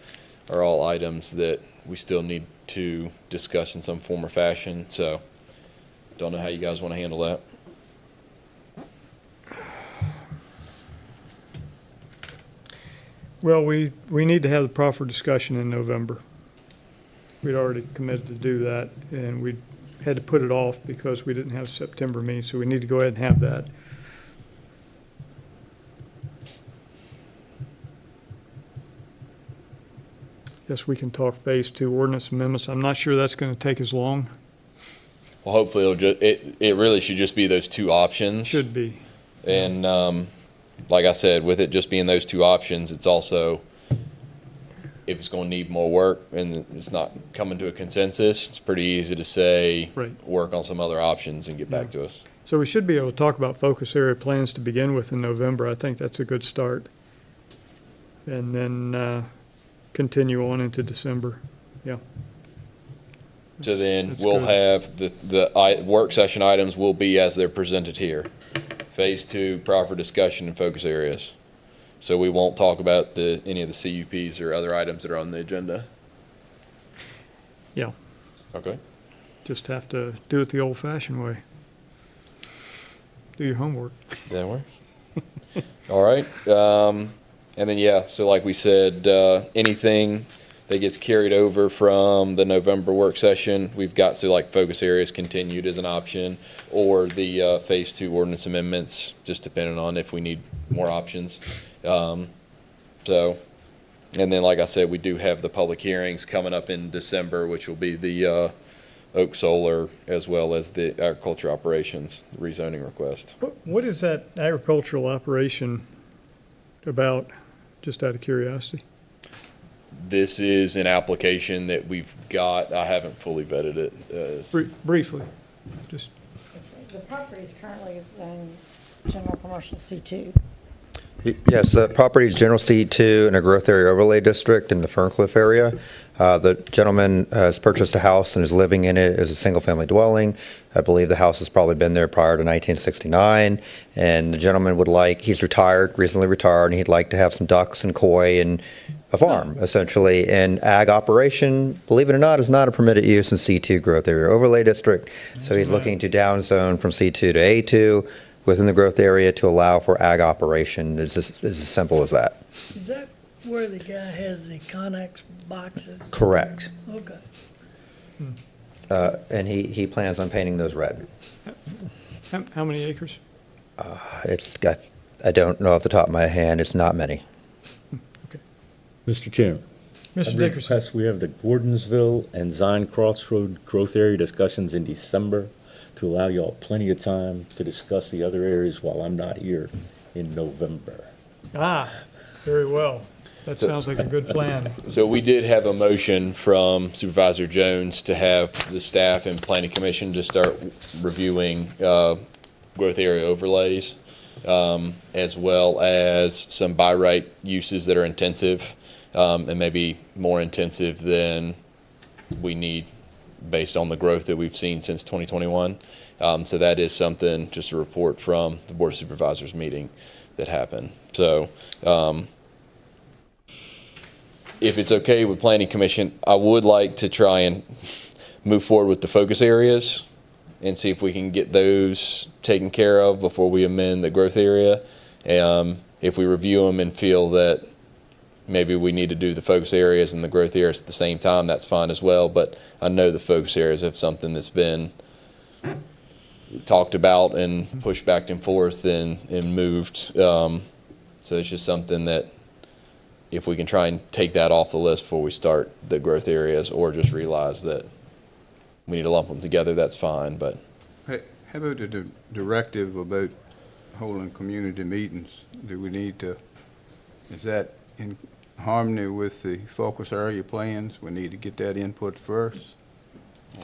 are all items that we still need to discuss in some form or fashion. So don't know how you guys want to handle that. Well, we need to have the proffer discussion in November. We'd already committed to do that, and we had to put it off because we didn't have a September meeting, so we need to go ahead and have that. Yes, we can talk Phase 2 ordinance amendments. I'm not sure that's going to take as long. Well, hopefully it really should just be those 2 options. Should be. And like I said, with it just being those 2 options, it's also, if it's going to need more work and it's not coming to a consensus, it's pretty easy to say, Right. work on some other options and get back to us. So we should be able to talk about focus area plans to begin with in November. I think that's a good start. And then continue on into December. Yeah. So then That's we'll good. have the work session items will be as they're presented here. Phase 2, proffer discussion and focus areas. So we won't talk about any of the CUPs or other items that are on the agenda. Yeah. Okay. Just have to do it the old-fashioned way. Do your homework. That works. All right. And then, yeah, so like we said, anything that gets carried over from the November work session, we've got, so like focus areas continued as an option, or the Phase 2 ordinance amendments, just depending on if we need more options. So, and then, like I said, we do have the public hearings coming up in December, which will be the Oak Solar as well as the agriculture operations rezoning request. What is that agricultural operation about, just out of curiosity? This is an application that we've got. I haven't fully vetted it. Briefly, just, The property is currently zoned general commercial C2. Yes, the property is general C2 in a growth area overlay district in the Ferncliff area. The gentleman has purchased a house and is living in it as a single-family dwelling. I believe the house has probably been there prior to 1969. And the gentleman would like, he's retired, recently retired, and he'd like to have some ducks and koi and a farm, essentially. And ag operation, believe it or not, is not a permitted use in C2 growth area overlay district. So he's looking to downzone from C2 to A2 within the growth area to allow for ag operation. It's as simple as that. Is that where the guy has the Connex boxes? Correct. Okay. And he plans on painting those red. How many acres? I don't know off the top of my hand, it's not many. Mr. Chairman. Mr. I'd Dickerson? request we have the Gordonsville and Zion Crossroad growth area discussions in December to allow y'all plenty of time to discuss the other areas while I'm not here in November. Ah, very well. That sounds like a good plan. So we did have a motion from Supervisor Jones to have the staff and planning commission to start reviewing growth area overlays, as well as some by right uses that are intensive, and maybe more intensive than we need based on the growth that we've seen since 2021. So that is something, just a report from the Board of Supervisors meeting that happened. So if it's okay with Planning Commission, I would like to try and move forward with the focus areas and see if we can get those taken care of before we amend the growth area. If we review them and feel that maybe we need to do the focus areas and the growth areas at the same time, that's fine as well. But I know the focus areas have something that's been talked about and pushed back and forth and moved. So it's just something that if we can try and take that off the list before we start the growth areas, or just realize that we need to lump them together, that's fine. But Hey, how about the directive about holding community meetings? Do we need to, is that in harmony with the focus area plans? We need to get that input first?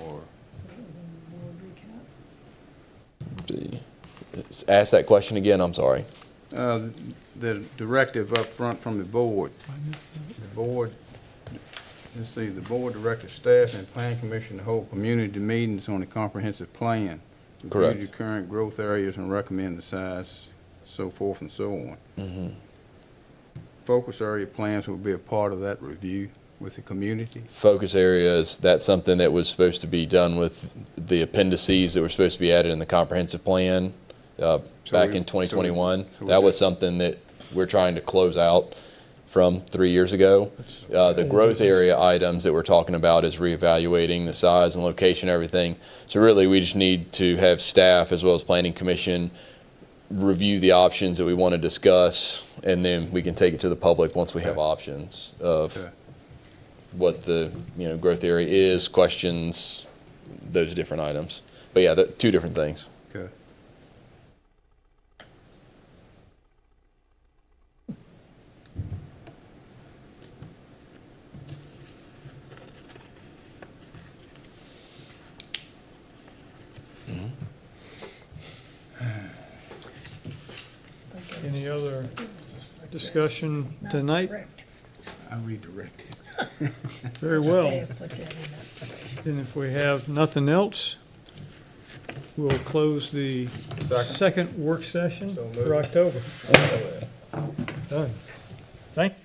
Or, ask that question again, I'm sorry. the directive up front from the board. The board, let's see, the board directed staff and planning commission to hold community meetings on the comprehensive plan. Correct. Review the current growth areas and recommend the size, so forth and so on. Mm-hmm. Focus area plans will be a part of that review with the community. Focus areas, that's something that was supposed to be done with the appendices that were supposed to be added in the comprehensive plan back in 2021. That was something that we're trying to close out from 3 years ago. The growth area items that we're talking about is reevaluating the size and location, everything. So really, we just need to have staff as well as planning commission review the options that we want to discuss, and then we can take it to the public once we have options of what the growth area is, questions, those different items. But yeah, two different things. Okay. Any other discussion tonight? I'll redirect it. Very well. Staff put that in there. And if we have nothing else, we'll close the second work session for October. Done. Thank you.